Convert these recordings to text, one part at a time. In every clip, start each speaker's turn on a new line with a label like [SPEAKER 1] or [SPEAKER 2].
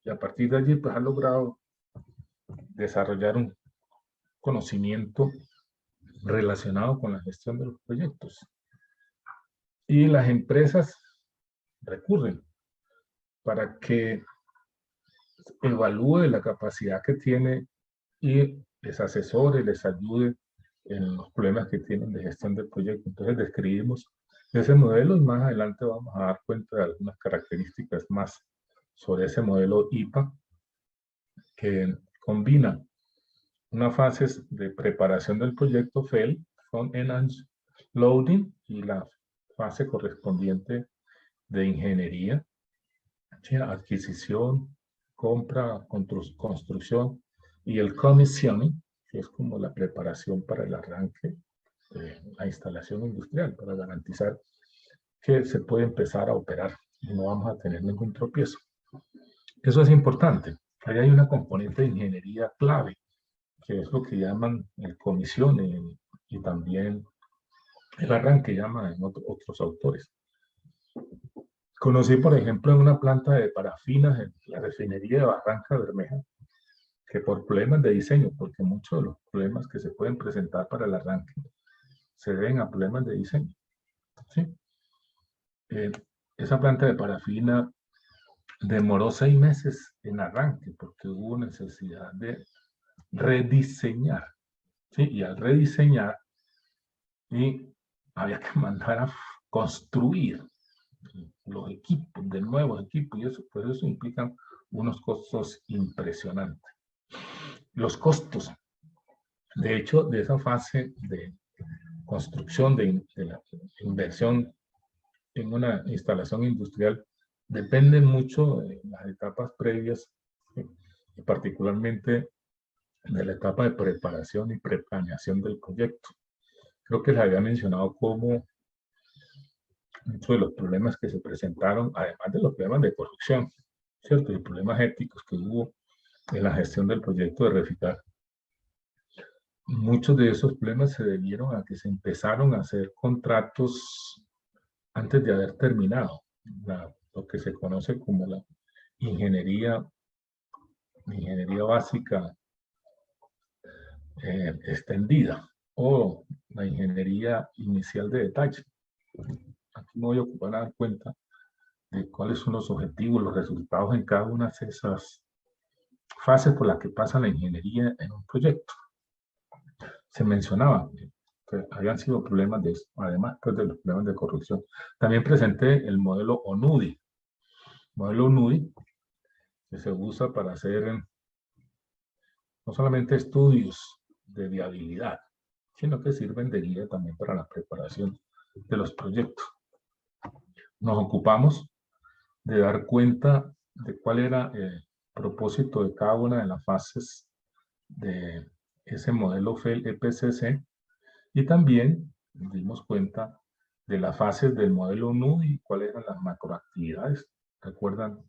[SPEAKER 1] y a partir de allí pues ha logrado desarrollar un conocimiento relacionado con la gestión de los proyectos. Y las empresas recurren para que evalúe la capacidad que tiene y les asesore, les ayude en los problemas que tienen de gestión del proyecto. Entonces describimos ese modelo y más adelante vamos a dar cuenta de algunas características más sobre ese modelo IPA que combina una fase de preparación del proyecto FEL, Front End Loading, y la fase correspondiente de ingeniería, adquisición, compra, construcción, y el commissioning, que es como la preparación para el arranque de la instalación industrial, para garantizar que se puede empezar a operar y no vamos a tener ningún tropiezo. Eso es importante. Ahí hay una componente de ingeniería clave, que es lo que llaman el commissioning y también el arranque, llaman otros autores. Conocí, por ejemplo, en una planta de parafinas en la refinería de Barranca Bermeja, que por problemas de diseño, porque muchos de los problemas que se pueden presentar para el arranque se deben a problemas de diseño. ¿Sí? Esa planta de parafina demoró 6 meses en arranque porque hubo necesidad de rediseñar. ¿Sí? Y al rediseñar, había que mandar a construir los equipos, de nuevos equipos, y eso, pues eso implica unos costos impresionantes. Los costos, de hecho, de esa fase de construcción, de la inversión en una instalación industrial, dependen mucho de las etapas previas, y particularmente de la etapa de preparación y preplaneación del proyecto. Creo que les había mencionado cómo muchos de los problemas que se presentaron, además de los problemas de corrupción, ¿cierto? Y problemas éticos que hubo en la gestión del proyecto de Reficar, muchos de esos problemas se debieron a que se empezaron a hacer contratos antes de haber terminado lo que se conoce como la ingeniería básica extendida o la ingeniería inicial de detalle. Aquí me voy a ocupar a dar cuenta de cuáles son los objetivos, los resultados en cada una de esas fases por las que pasa la ingeniería en un proyecto. Se mencionaba que habían sido problemas de eso, además pues, de los problemas de corrupción. También presenté el modelo ONUDI. Modelo ONUDI que se usa para hacer no solamente estudios de viabilidad, sino que sirven de guía también para la preparación de los proyectos. Nos ocupamos de dar cuenta de cuál era el propósito de cada una de las fases de ese modelo FEL EPCC y también nos dimos cuenta de las fases del modelo NUDI y cuáles eran las macroactividades. ¿Recuerdan?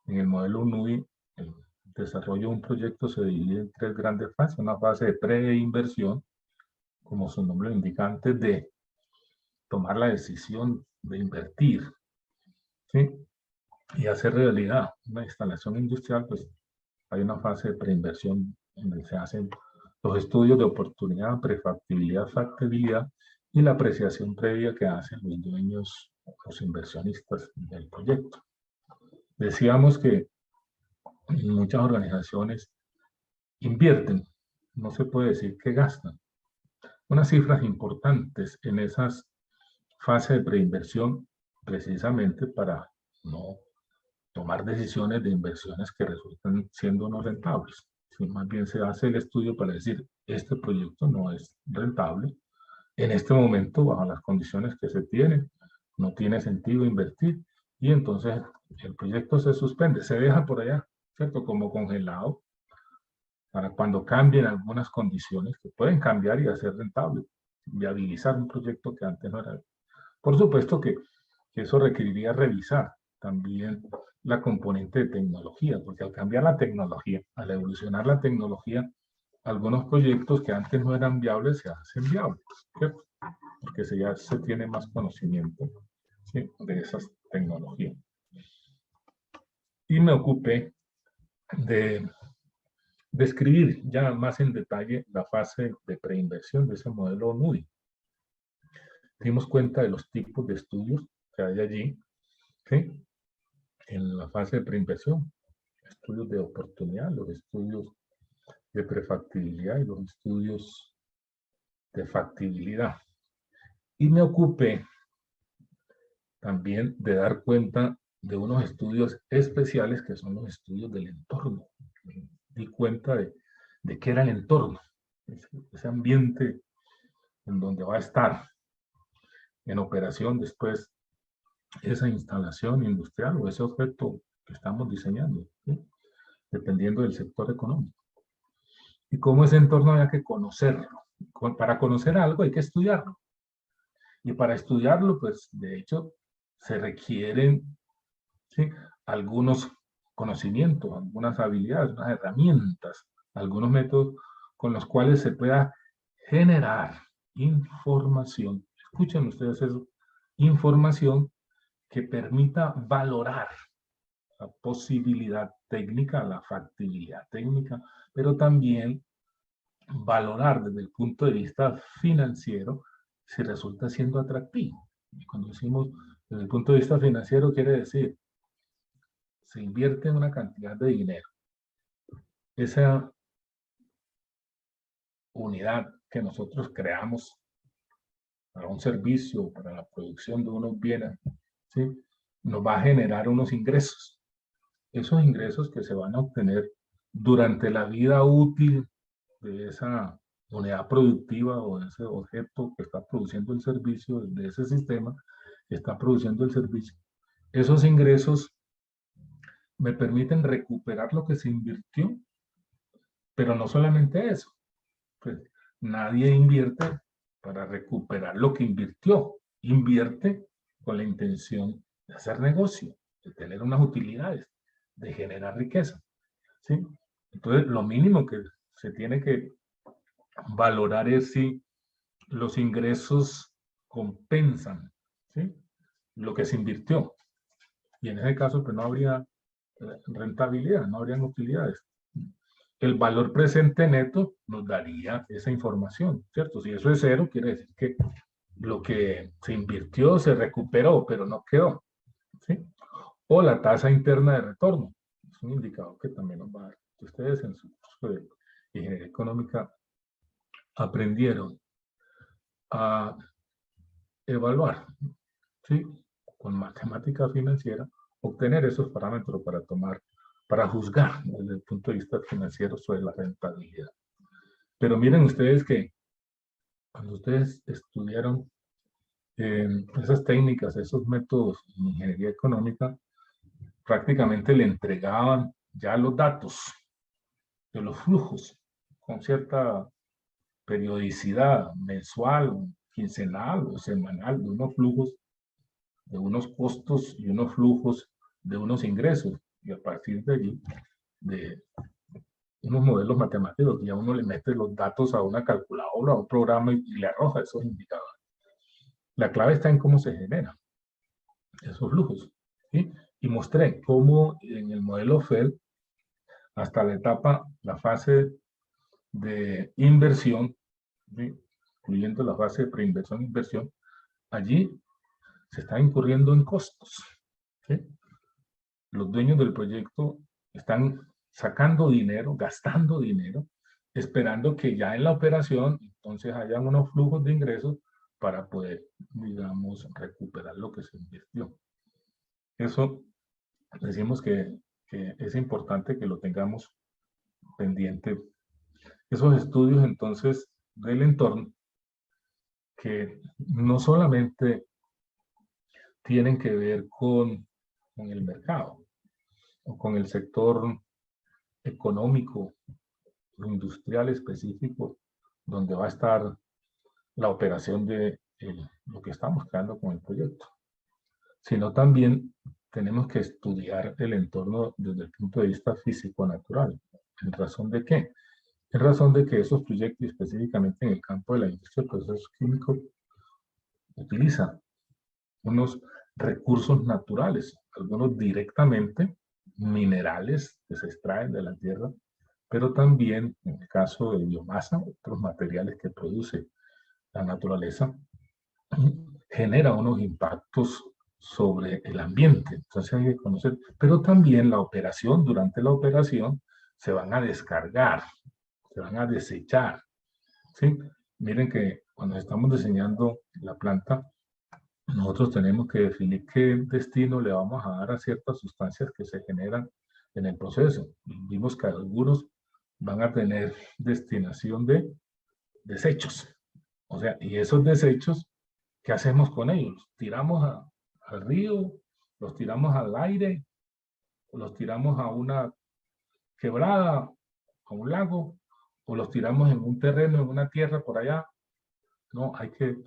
[SPEAKER 1] En el modelo NUDI, el desarrollo de un proyecto se divide en 3 grandes fases. Una fase de preinversión, como su nombre lo indica, antes de tomar la decisión de invertir, ¿sí? Y hacer realidad una instalación industrial, pues hay una fase de preinversión donde se hacen los estudios de oportunidad, prefactibilidad, factibilidad y la apreciación previa que hacen los dueños, los inversionistas del proyecto. Decíamos que muchas organizaciones invierten, no se puede decir que gastan. Unas cifras importantes en esas fases de preinversión precisamente para no tomar decisiones de inversiones que resultan siendo no rentables. Si más bien se hace el estudio para decir, este proyecto no es rentable, en este momento, bajo las condiciones que se tienen, no tiene sentido invertir, y entonces el proyecto se suspende, se deja por allá, ¿cierto? Como congelado, para cuando cambien algunas condiciones que pueden cambiar y hacer rentable, viabilizar un proyecto que antes no era. Por supuesto que eso requeriría revisar también la componente de tecnología, porque al cambiar la tecnología, al evolucionar la tecnología, algunos proyectos que antes no eran viables se hacen viables, ¿cierto? Porque ya se tiene más conocimiento, ¿sí?, de esas tecnologías. Y me ocupé de describir ya más en detalle la fase de preinversión de ese modelo Moody. Dimos cuenta de los tipos de estudios que hay allí, ¿sí? En la fase de preinversión, estudios de oportunidad, los estudios de prefactibilidad y los estudios de factibilidad. Y me ocupé también de dar cuenta de unos estudios especiales que son los estudios del entorno. Di cuenta de qué era el entorno, ese ambiente en donde va a estar en operación después esa instalación industrial o ese objeto que estamos diseñando, ¿sí? Dependiendo del sector económico. Y cómo ese entorno había que conocerlo. Para conocer algo hay que estudiarlo. Y para estudiarlo, pues, de hecho, se requieren, ¿sí?, algunos conocimientos, algunas habilidades, unas herramientas, algunos métodos con los cuales se pueda generar información. Escuchen ustedes eso, información que permita valorar la posibilidad técnica, la factibilidad técnica, pero también valorar desde el punto de vista financiero si resulta siendo atractivo. Y cuando decimos desde el punto de vista financiero, quiere decir, se invierte una cantidad de dinero. Esa unidad que nosotros creamos para un servicio, para la producción de unos bienes, ¿sí?, nos va a generar unos ingresos. Esos ingresos que se van a obtener durante la vida útil de esa unidad productiva o de ese objeto que está produciendo el servicio, de ese sistema que está produciendo el servicio. Esos ingresos me permiten recuperar lo que se invirtió, pero no solamente eso. Pues nadie invierte para recuperar lo que invirtió. Invierte con la intención de hacer negocio, de tener unas utilidades, de generar riqueza, ¿sí? Entonces, lo mínimo que se tiene que valorar es si los ingresos compensan, ¿sí?, lo que se invirtió. Y en ese caso, pues no habría rentabilidad, no habrían utilidades. El valor presente neto nos daría esa información, ¿cierto? Si eso es cero, quiere decir que lo que se invirtió se recuperó, pero no quedó, ¿sí? O la tasa interna de retorno. Es un indicador que también nos va a dar. Ustedes en su curso de ingeniería económica aprendieron a evaluar, ¿sí?, con matemática financiera, obtener esos parámetros para juzgar desde el punto de vista financiero sobre la rentabilidad. Pero miren ustedes que cuando ustedes estudiaron esas técnicas, esos métodos en ingeniería económica, prácticamente le entregaban ya los datos de los flujos con cierta periodicidad mensual, quincenal o semanal, de unos flujos, de unos costos y unos flujos de unos ingresos. Y a partir de allí, de unos modelos matemáticos, y a uno le mete los datos a una calculadora, a un programa y le arroja esos indicadores. La clave está en cómo se generan esos flujos, ¿sí? Y mostré cómo en el modelo FED, hasta la etapa, la fase de inversión, ¿sí?, incluyendo la fase de preinversión e inversión, allí se está incurriendo en costos, ¿sí? Los dueños del proyecto están sacando dinero, gastando dinero, esperando que ya en la operación entonces hayan unos flujos de ingresos para poder, digamos, recuperar lo que se invirtió. Eso decimos que es importante que lo tengamos pendiente. Esos estudios entonces del entorno que no solamente tienen que ver con el mercado o con el sector económico o industrial específico donde va a estar la operación de lo que estamos creando con el proyecto, sino también tenemos que estudiar el entorno desde el punto de vista físico-natural. ¿En razón de qué? En razón de que esos proyectos, específicamente en el campo de la industria de procesos químicos, utilizan unos recursos naturales, algunos directamente minerales que se extraen de la tierra, pero también, en el caso de biomasa, otros materiales que produce la naturaleza, genera unos impactos sobre el ambiente. Entonces hay que conocer, pero también la operación, durante la operación, se van a descargar, se van a desechar, ¿sí? Miren que cuando estamos diseñando la planta, nosotros tenemos que definir qué destino le vamos a dar a ciertas sustancias que se generan en el proceso. Vimos que algunos van a tener destinación de desechos. O sea, y esos desechos, ¿qué hacemos con ellos? ¿Los tiramos al río? ¿Los tiramos al aire? ¿O los tiramos a una quebrada, a un lago? ¿O los tiramos en un terreno, en una tierra por allá? No, hay que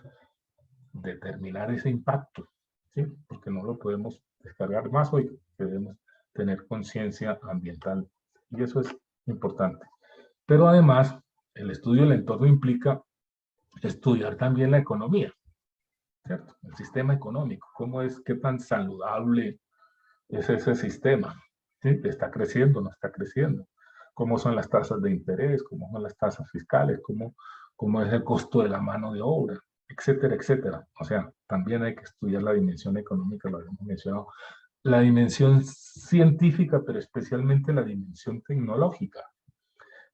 [SPEAKER 1] determinar ese impacto, ¿sí? Porque no lo podemos descargar más hoy, debemos tener conciencia ambiental y eso es importante. Pero además, el estudio del entorno implica estudiar también la economía, ¿cierto? El sistema económico, cómo es, qué tan saludable es ese sistema, ¿sí? ¿Está creciendo, no está creciendo? ¿Cómo son las tasas de interés? ¿Cómo son las tasas fiscales? ¿Cómo es el costo de la mano de obra? Etcétera, etcétera. O sea, también hay que estudiar la dimensión económica, lo habíamos mencionado, la dimensión científica, pero especialmente la dimensión tecnológica.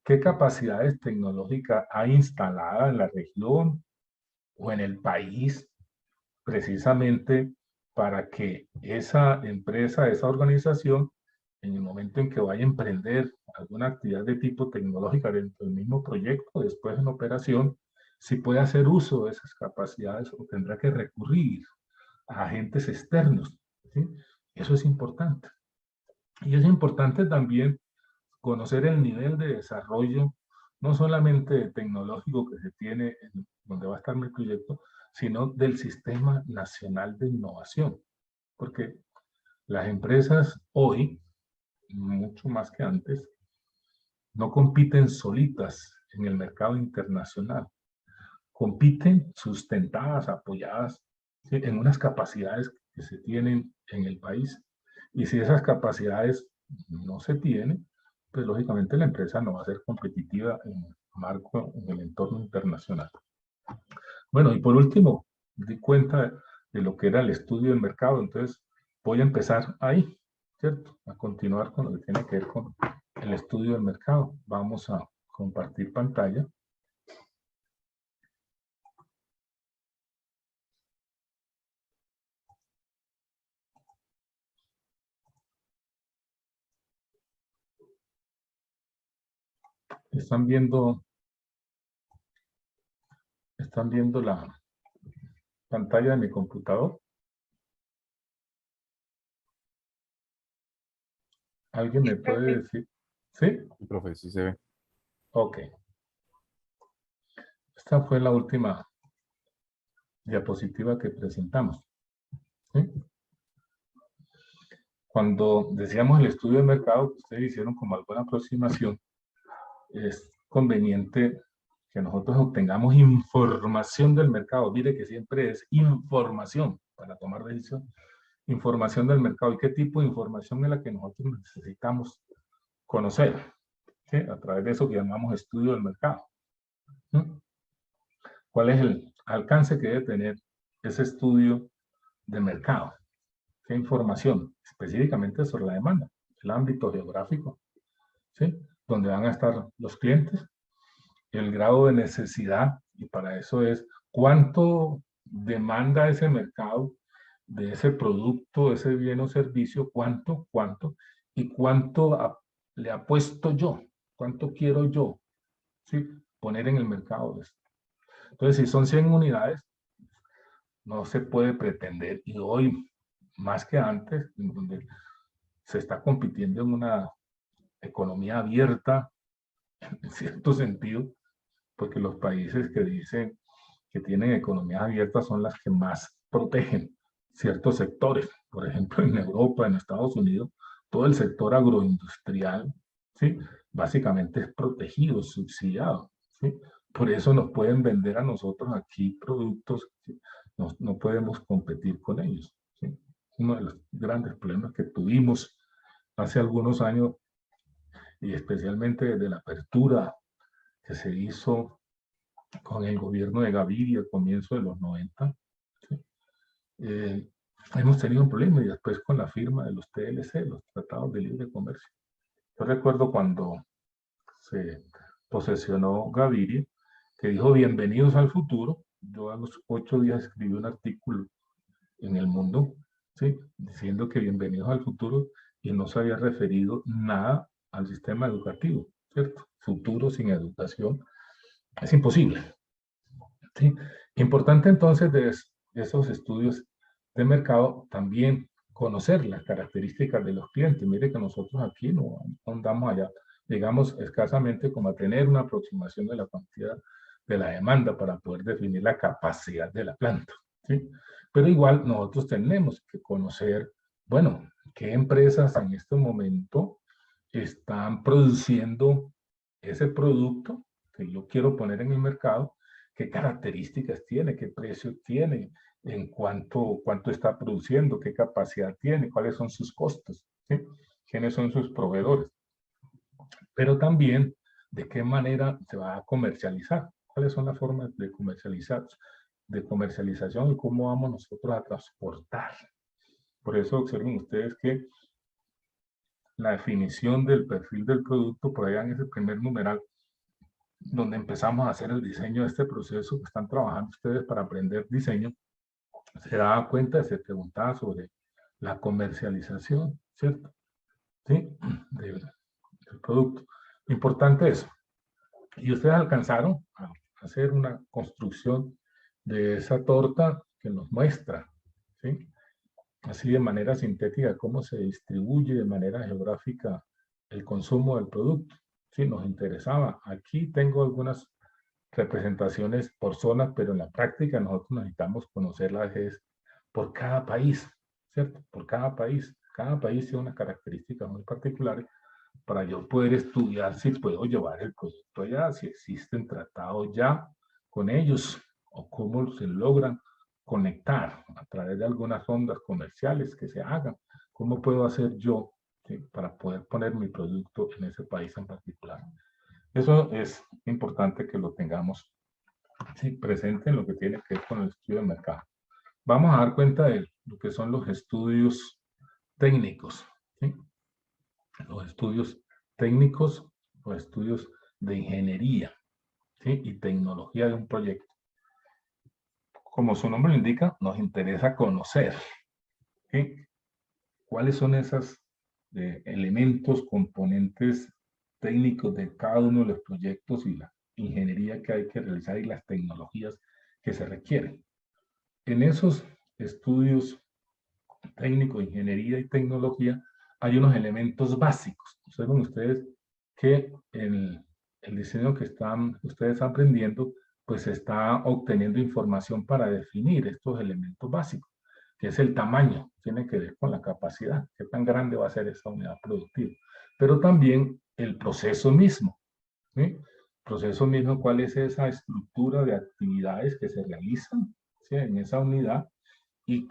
[SPEAKER 1] ¿Qué capacidades tecnológicas hay instalada en la región o en el país precisamente para que esa empresa, esa organización, en el momento en que vaya a emprender alguna actividad de tipo tecnológica dentro del mismo proyecto, después en operación, si puede hacer uso de esas capacidades o tendrá que recurrir a agentes externos, ¿sí? Eso es importante. Y es importante también conocer el nivel de desarrollo, no solamente tecnológico que se tiene en donde va a estar mi proyecto, sino del Sistema Nacional de Innovación. Porque las empresas hoy, mucho más que antes, no compiten solitas en el mercado internacional. Compiten sustentadas, apoyadas, ¿sí?, en unas capacidades que se tienen en el país. Y si esas capacidades no se tienen, pues lógicamente la empresa no va a ser competitiva en el marco, en el entorno internacional. Bueno, y por último, di cuenta de lo que era el estudio del mercado, entonces voy a empezar ahí, ¿cierto? A continuar con lo que tiene que ver con el estudio del mercado. Vamos a compartir pantalla. Están viendo la pantalla de mi computador. ¿Alguien me puede decir? ¿Sí?
[SPEAKER 2] Sí, profe, sí se ve.
[SPEAKER 1] Ok. Esta fue la última diapositiva que presentamos, ¿sí? Cuando decíamos el estudio de mercado, ustedes hicieron como alguna aproximación, es conveniente que nosotros obtengamos información del mercado. Mire que siempre es información para tomar decisión. Información del mercado. ¿Y qué tipo de información es la que nosotros necesitamos conocer? ¿Sí? A través de eso que llamamos estudio del mercado. ¿Sí? ¿Cuál es el alcance que debe tener ese estudio de mercado? ¿Qué información? Específicamente sobre la demanda, el ámbito geográfico, ¿sí?, donde van a estar los clientes, el grado de necesidad, y para eso es cuánto demanda ese mercado de ese producto, ese bien o servicio, cuánto, y cuánto le apuesto yo, cuánto quiero yo, ¿sí?, poner en el mercado de esto. Entonces, si son 100 unidades, no se puede pretender, y hoy más que antes, en donde se está compitiendo en una economía abierta, en cierto sentido, porque los países que dicen que tienen economías abiertas son las que más protegen ciertos sectores. Por ejemplo, en Europa, en Estados Unidos, todo el sector agroindustrial, ¿sí?, básicamente es protegido, subsidiado, ¿sí? Por eso nos pueden vender a nosotros aquí productos, ¿sí?, no podemos competir con ellos, ¿sí? Uno de los grandes problemas que tuvimos hace algunos años, y especialmente desde la apertura que se hizo con el gobierno de Gaviria al comienzo de los 90, ¿sí? Hemos tenido un problema y después con la firma de los TLC, los Tratados de Libre Comercio. Yo recuerdo cuando se posesionó Gaviria, que dijo bienvenidos al futuro. Yo a los 8 días escribí un artículo en El Mundo, ¿sí? Diciendo que bienvenidos al futuro, y no se había referido nada al sistema educativo, ¿cierto? Futuro sin educación es imposible, ¿sí? Importante entonces de esos estudios de mercado también conocer las características de los clientes. Mire que nosotros aquí no andamos allá, llegamos escasamente como a tener una aproximación de la cantidad de la demanda para poder definir la capacidad de la planta, ¿sí? Pero igual nosotros tenemos que conocer, bueno, qué empresas en este momento están produciendo ese producto que yo quiero poner en el mercado, qué características tiene, qué precio tiene, en cuánto está produciendo, qué capacidad tiene, cuáles son sus costos, ¿sí? Quiénes son sus proveedores, pero también de qué manera se va a comercializar, cuáles son las formas de comercializar, de comercialización y cómo vamos nosotros a transportar. Por eso observen ustedes que la definición del perfil del producto, por allá en ese primer numeral, donde empezamos a hacer el diseño de este proceso que están trabajando ustedes para aprender diseño, se daba cuenta, se preguntaba sobre la comercialización, ¿cierto? ¿Sí? Del producto. Importante eso. Y ustedes alcanzaron a hacer una construcción de esa torta que nos muestra, ¿sí? Así de manera sintética, cómo se distribuye de manera geográfica el consumo del producto. Sí, nos interesaba. Aquí tengo algunas representaciones por zonas, pero en la práctica nosotros necesitamos conocerlas por cada país, ¿cierto? Por cada país. Cada país tiene unas características muy particulares para yo poder estudiar si puedo llevar el producto allá, si existen tratados ya con ellos o cómo se logran conectar a través de algunas ondas comerciales que se hagan. ¿Cómo puedo hacer yo, ¿sí?, para poder poner mi producto en ese país en particular? Eso es importante que lo tengamos, ¿sí?, presente en lo que tiene que ver con el estudio de mercado. Vamos a dar cuenta de lo que son los estudios técnicos, ¿sí? Los estudios técnicos, los estudios de ingeniería, ¿sí?, y tecnología de un proyecto. Como su nombre lo indica, nos interesa conocer, ¿sí?, cuáles son esos elementos, componentes técnicos de cada uno de los proyectos y la ingeniería que hay que realizar y las tecnologías que se requieren. En esos estudios técnicos, ingeniería y tecnología, hay unos elementos básicos. Observen ustedes que el diseño que están ustedes aprendiendo, pues está obteniendo información para definir estos elementos básicos, que es el tamaño, tiene que ver con la capacidad, qué tan grande va a ser esa unidad productiva, pero también el proceso mismo, ¿sí? Proceso mismo, cuál es esa estructura de actividades que se realizan, ¿sí?, en esa unidad, y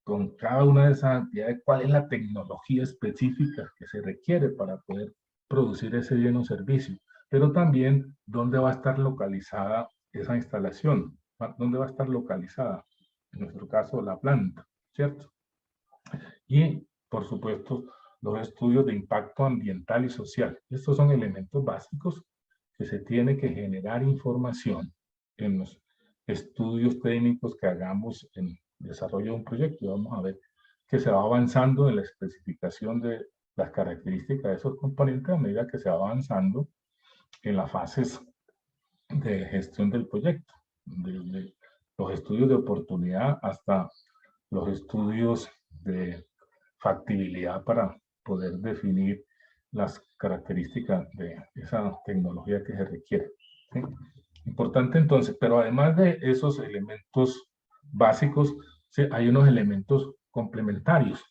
[SPEAKER 1] con cada una de esas actividades, cuál es la tecnología específica que se requiere para poder producir ese bien o servicio, pero también dónde va a estar localizada esa instalación, dónde va a estar localizada, en nuestro caso, la planta, ¿cierto? Y, por supuesto, los estudios de impacto ambiental y social. Estos son elementos básicos que se tiene que generar información en los estudios técnicos que hagamos en desarrollo de un proyecto. Y vamos a ver que se va avanzando en la especificación de las características de esos componentes a medida que se va avanzando en las fases de gestión del proyecto, desde los estudios de oportunidad hasta los estudios de factibilidad para poder definir las características de esa tecnología que se requiere, ¿sí? Importante entonces, pero además de esos elementos básicos, ¿sí?, hay unos elementos complementarios,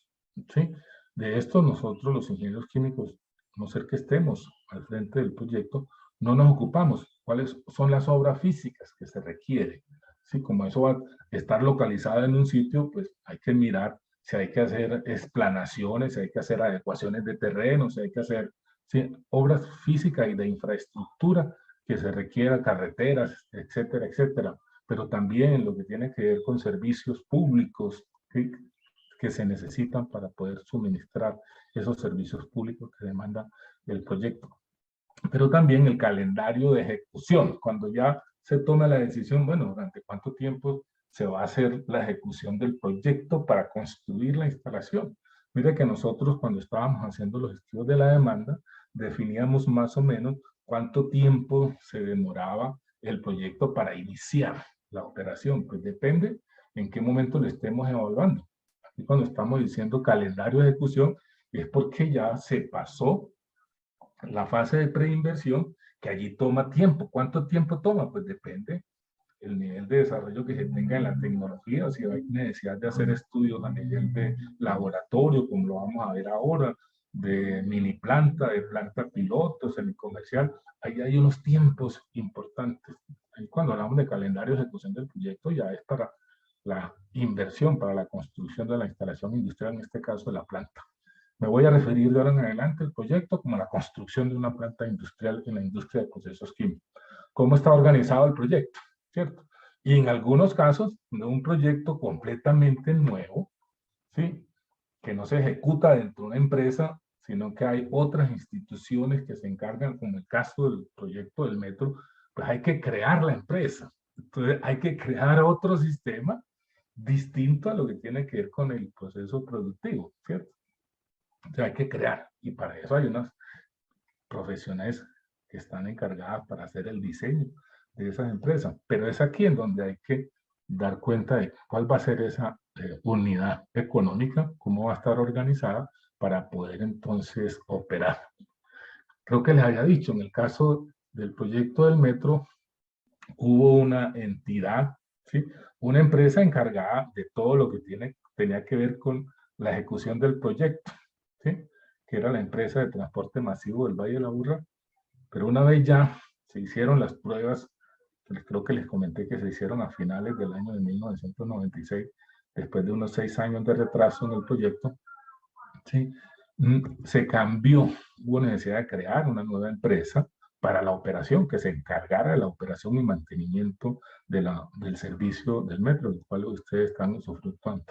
[SPEAKER 1] ¿sí? De esto nosotros los ingenieros químicos, a no ser que estemos al frente del proyecto, no nos ocupamos. ¿Cuáles son las obras físicas que se requieren? ¿Sí? Como eso va a estar localizado en un sitio, pues hay que mirar si hay que hacer explanaciones, si hay que hacer adecuaciones de terreno, si hay que hacer, sí, obras físicas y de infraestructura que se requiera, carreteras, etcétera, etcétera. Pero también lo que tiene que ver con servicios públicos, ¿sí?, que se necesitan para poder suministrar esos servicios públicos que demanda el proyecto. Pero también el calendario de ejecución, cuando ya se toma la decisión, bueno, durante cuánto tiempo se va a hacer la ejecución del proyecto para construir la instalación. Mira que nosotros cuando estábamos haciendo los estudios de la demanda, definíamos más o menos cuánto tiempo se demoraba el proyecto para iniciar la operación. Pues depende en qué momento lo estemos evaluando. Aquí cuando estamos diciendo calendario de ejecución, es porque ya se pasó la fase de preinversión, que allí toma tiempo. ¿Cuánto tiempo toma? Pues depende el nivel de desarrollo que se tenga en la tecnología, si hay necesidad de hacer estudios a nivel de laboratorio, como lo vamos a ver ahora, de mini planta, de planta piloto, semicomercial, ahí hay unos tiempos importantes. Ahí cuando hablamos de calendario de ejecución del proyecto, ya es para la inversión, para la construcción de la instalación industrial, en este caso de la planta. Me voy a referir de ahora en adelante al proyecto como la construcción de una planta industrial en la industria de procesos químicos. ¿Cómo está organizado el proyecto? ¿Cierto? Y en algunos casos, de un proyecto completamente nuevo, ¿sí?, que no se ejecuta dentro de una empresa, sino que hay otras instituciones que se encargan, como el caso del proyecto del metro, pues hay que crear la empresa. Entonces hay que crear otro sistema distinto a lo que tiene que ver con el proceso productivo, ¿cierto? O sea, hay que crear, y para eso hay unas profesionales que están encargadas para hacer el diseño de esas empresas. Pero es aquí en donde hay que dar cuenta de cuál va a ser esa unidad económica, cómo va a estar organizada para poder entonces operar. Creo que les había dicho, en el caso del proyecto del metro, hubo una entidad, ¿sí?, una empresa encargada de todo lo que tenía que ver con la ejecución del proyecto, ¿sí?, que era la empresa de transporte masivo del Valle de la Aburrá. Pero una vez ya se hicieron las pruebas, creo que les comenté que se hicieron a finales del año de 1996, después de unos 6 años de retraso en el proyecto, ¿sí?, se cambió, hubo necesidad de crear una nueva empresa para la operación, que se encargara de la operación y mantenimiento del servicio del metro, del cual ustedes están usufructuando.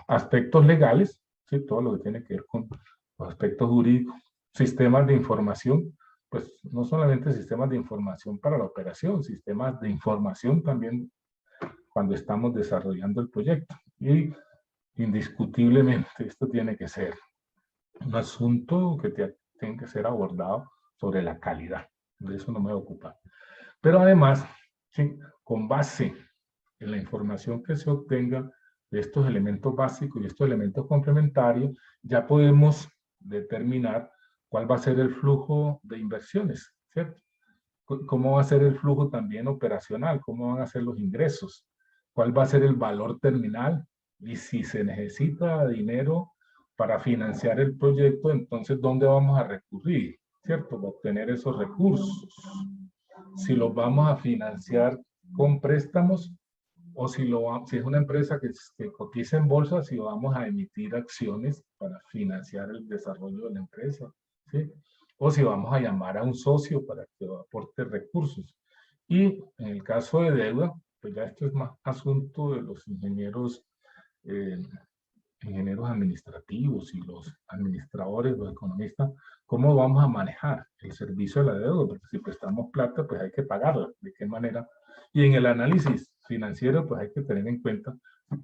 [SPEAKER 1] Aspectos legales, ¿sí?, todo lo que tiene que ver con los aspectos jurídicos, sistemas de información, pues no solamente sistemas de información para la operación, sistemas de información también cuando estamos desarrollando el proyecto. Y indiscutiblemente esto tiene que ser un asunto que tiene que ser abordado sobre la calidad. De eso no me voy a ocupar. Pero además, ¿sí?, con base en la información que se obtenga de estos elementos básicos y estos elementos complementarios, ya podemos determinar cuál va a ser el flujo de inversiones, ¿cierto? ¿Cómo va a ser el flujo también operacional? ¿Cómo van a ser los ingresos? ¿Cuál va a ser el valor terminal? Y si se necesita dinero para financiar el proyecto, entonces, ¿dónde vamos a recurrir? ¿Cierto? Para obtener esos recursos. Si los vamos a financiar con préstamos o si es una empresa que cotiza en bolsa, si vamos a emitir acciones para financiar el desarrollo de la empresa, ¿sí?, o si vamos a llamar a un socio para que aporte recursos. Y en el caso de deuda, pues ya esto es más asunto de los ingenieros administrativos y los administradores, los economistas, cómo vamos a manejar el servicio de la deuda, porque si prestamos plata, pues hay que pagarla, de qué manera. Y en el análisis financiero, pues hay que tener en cuenta,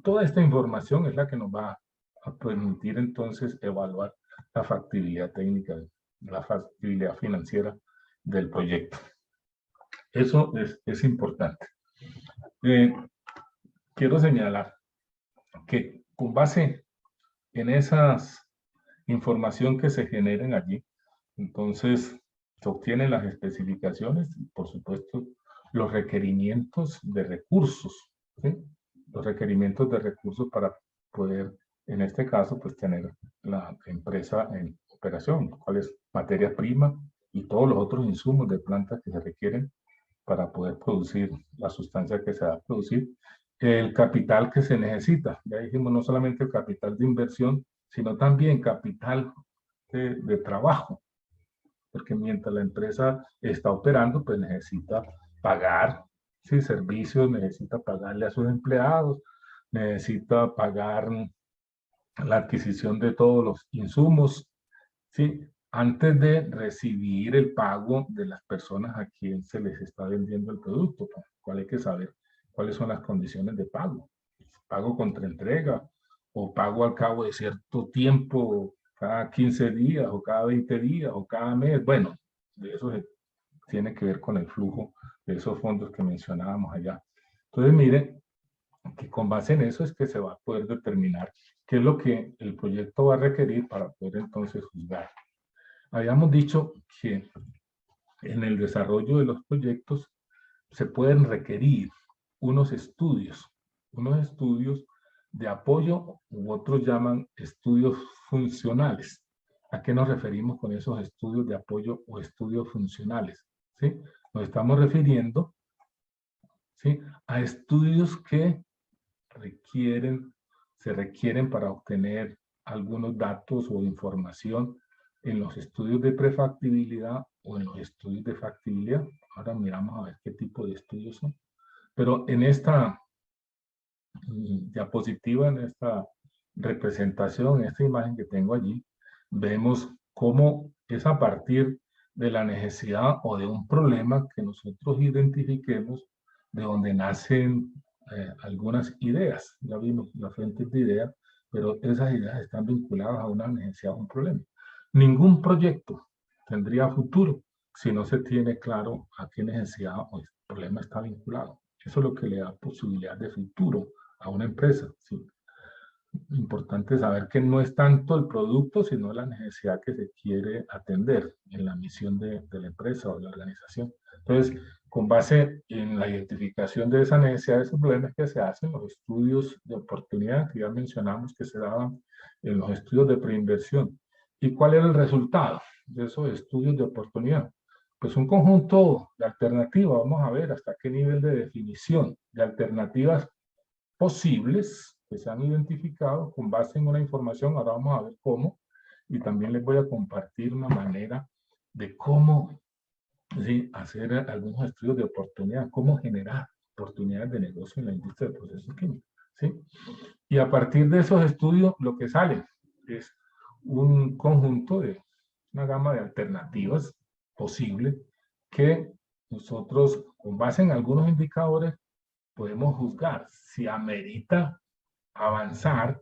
[SPEAKER 1] toda esta información es la que nos va a permitir entonces evaluar la factibilidad técnica, la factibilidad financiera del proyecto. Eso es importante. Quiero señalar que con base en esa información que se generen allí, entonces se obtienen las especificaciones y, por supuesto, los requerimientos de recursos, ¿sí?, los requerimientos de recursos para poder, en este caso, pues tener la empresa en operación, cuál es materia prima y todos los otros insumos de planta que se requieren para poder producir la sustancia que se va a producir. el capital que se necesita. Ya dijimos, no solamente el capital de inversión, sino también capital de trabajo, porque mientras la empresa está operando, pues necesita pagar, ¿sí? Servicios, necesita pagarle a sus empleados, necesita pagar la adquisición de todos los insumos, ¿sí? Antes de recibir el pago de las personas a quien se les está vendiendo el producto, cuál hay que saber cuáles son las condiciones de pago. Pago contra entrega, o pago al cabo de cierto tiempo, cada 15 días, o cada 20 días, o cada mes. Bueno, de eso tiene que ver con el flujo de esos fondos que mencionábamos allá. Entonces, miren, que con base en eso es que se va a poder determinar qué es lo que el proyecto va a requerir para poder entonces juzgar. Habíamos dicho que en el desarrollo de los proyectos se pueden requerir unos estudios de apoyo, u otros llaman estudios funcionales. ¿A qué nos referimos con esos estudios de apoyo o estudios funcionales? ¿Sí? Nos estamos refiriendo, ¿sí?, a estudios que se requieren para obtener algunos datos o información en los estudios de prefactibilidad o en los estudios de factibilidad. Ahora miramos a ver qué tipo de estudios son. Pero en esta diapositiva, en esta representación, en esta imagen que tengo allí, vemos cómo es a partir de la necesidad o de un problema que nosotros identifiquemos, de donde nacen algunas ideas. Ya vimos las fuentes de ideas, pero esas ideas están vinculadas a una necesidad o un problema. Ningún proyecto tendría futuro si no se tiene claro a qué necesidad o problema está vinculado. Eso es lo que le da posibilidad de futuro a una empresa. ¿Sí? Importante saber que no es tanto el producto, sino la necesidad que se quiere atender en la misión de la empresa o de la organización. Entonces, con base en la identificación de esa necesidad, de esos problemas que se hacen, los estudios de oportunidad que ya mencionamos que se daban en los estudios de preinversión. ¿Y cuál era el resultado de esos estudios de oportunidad? Pues un conjunto de alternativas. Vamos a ver hasta qué nivel de definición de alternativas posibles que se han identificado con base en una información. Ahora vamos a ver cómo, y también les voy a compartir una manera de cómo, ¿sí?, hacer algunos estudios de oportunidad, cómo generar oportunidades de negocio en la industria de procesos químicos, ¿sí? Y a partir de esos estudios, lo que sale es un conjunto de una gama de alternativas posibles que nosotros, con base en algunos indicadores, podemos juzgar si amerita avanzar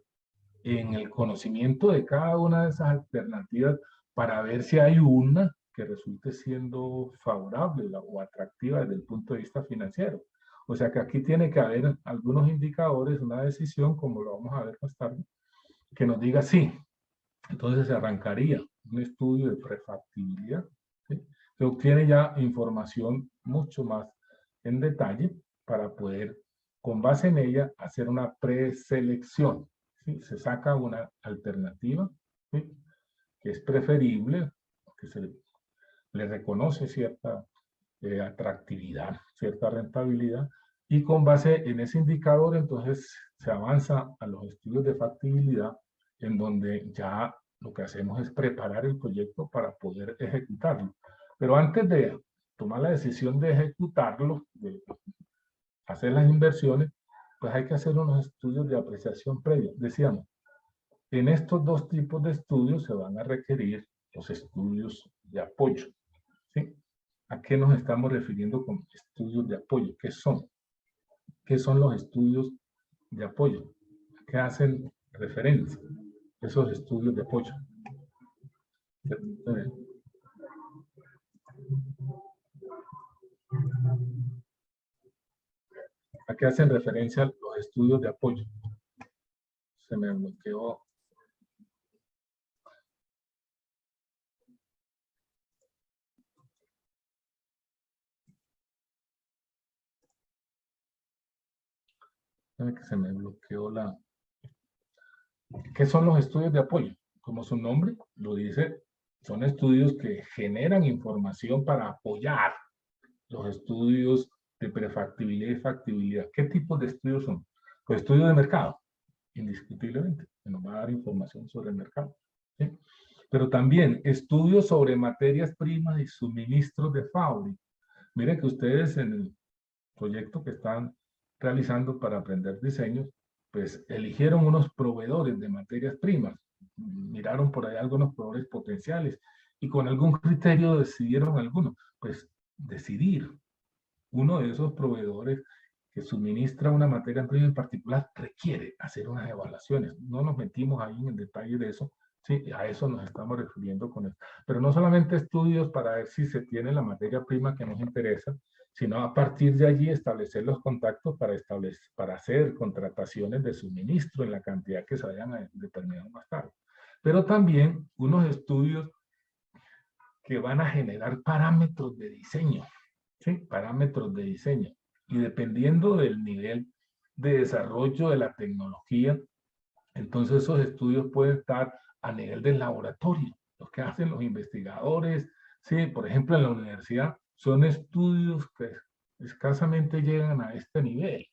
[SPEAKER 1] en el conocimiento de cada una de esas alternativas para ver si hay una que resulte siendo favorable o atractiva desde el punto de vista financiero. O sea que aquí tiene que haber algunos indicadores, una decisión, como lo vamos a ver más tarde, que nos diga sí. Entonces se arrancaría un estudio de prefactibilidad, ¿sí? Se obtiene ya información mucho más en detalle para poder, con base en ella, hacer una preselección, ¿sí? Se saca una alternativa, ¿sí?, que es preferible, que se le reconoce cierta atractividad, cierta rentabilidad, y con base en ese indicador, entonces, se avanza a los estudios de factibilidad, en donde ya lo que hacemos es preparar el proyecto para poder ejecutarlo. Pero antes de tomar la decisión de ejecutarlo, de hacer las inversiones, pues hay que hacer unos estudios de apreciación previa. Decíamos, en estos dos tipos de estudios se van a requerir los estudios de apoyo, ¿sí? ¿A qué nos estamos refiriendo con estudios de apoyo? ¿Qué son? ¿Qué son los estudios de apoyo? ¿A qué hacen referencia esos estudios de apoyo? ¿A qué hacen referencia los estudios de apoyo? Se me bloqueó. Que se me bloqueó la... ¿Qué son los estudios de apoyo? Como su nombre lo dice, son estudios que generan información para apoyar los estudios de prefactibilidad y factibilidad. ¿Qué tipos de estudios son? Pues estudios de mercado, indiscutiblemente, que nos va a dar información sobre el mercado, ¿sí? Pero también estudios sobre materias primas y suministros de fábrica. Miren que ustedes en el proyecto que están realizando para aprender diseño, pues eligieron unos proveedores de materias primas, miraron por ahí algunos proveedores potenciales y con algún criterio decidieron alguno. Pues decidir uno de esos proveedores que suministra una materia prima en particular requiere hacer unas evaluaciones. No nos metimos ahí en el detalle de eso, sí, a eso nos estamos refiriendo con esto. Pero no solamente estudios para ver si se tiene la materia prima que nos interesa, sino a partir de allí establecer los contactos para hacer contrataciones de suministro en la cantidad que se vayan a determinar más tarde. Pero también unos estudios que van a generar parámetros de diseño, ¿sí? Parámetros de diseño. Y dependiendo del nivel de desarrollo de la tecnología, entonces esos estudios pueden estar a nivel del laboratorio. Lo que hacen los investigadores, ¿sí? Por ejemplo, en la universidad, son estudios que escasamente llegan a este nivel,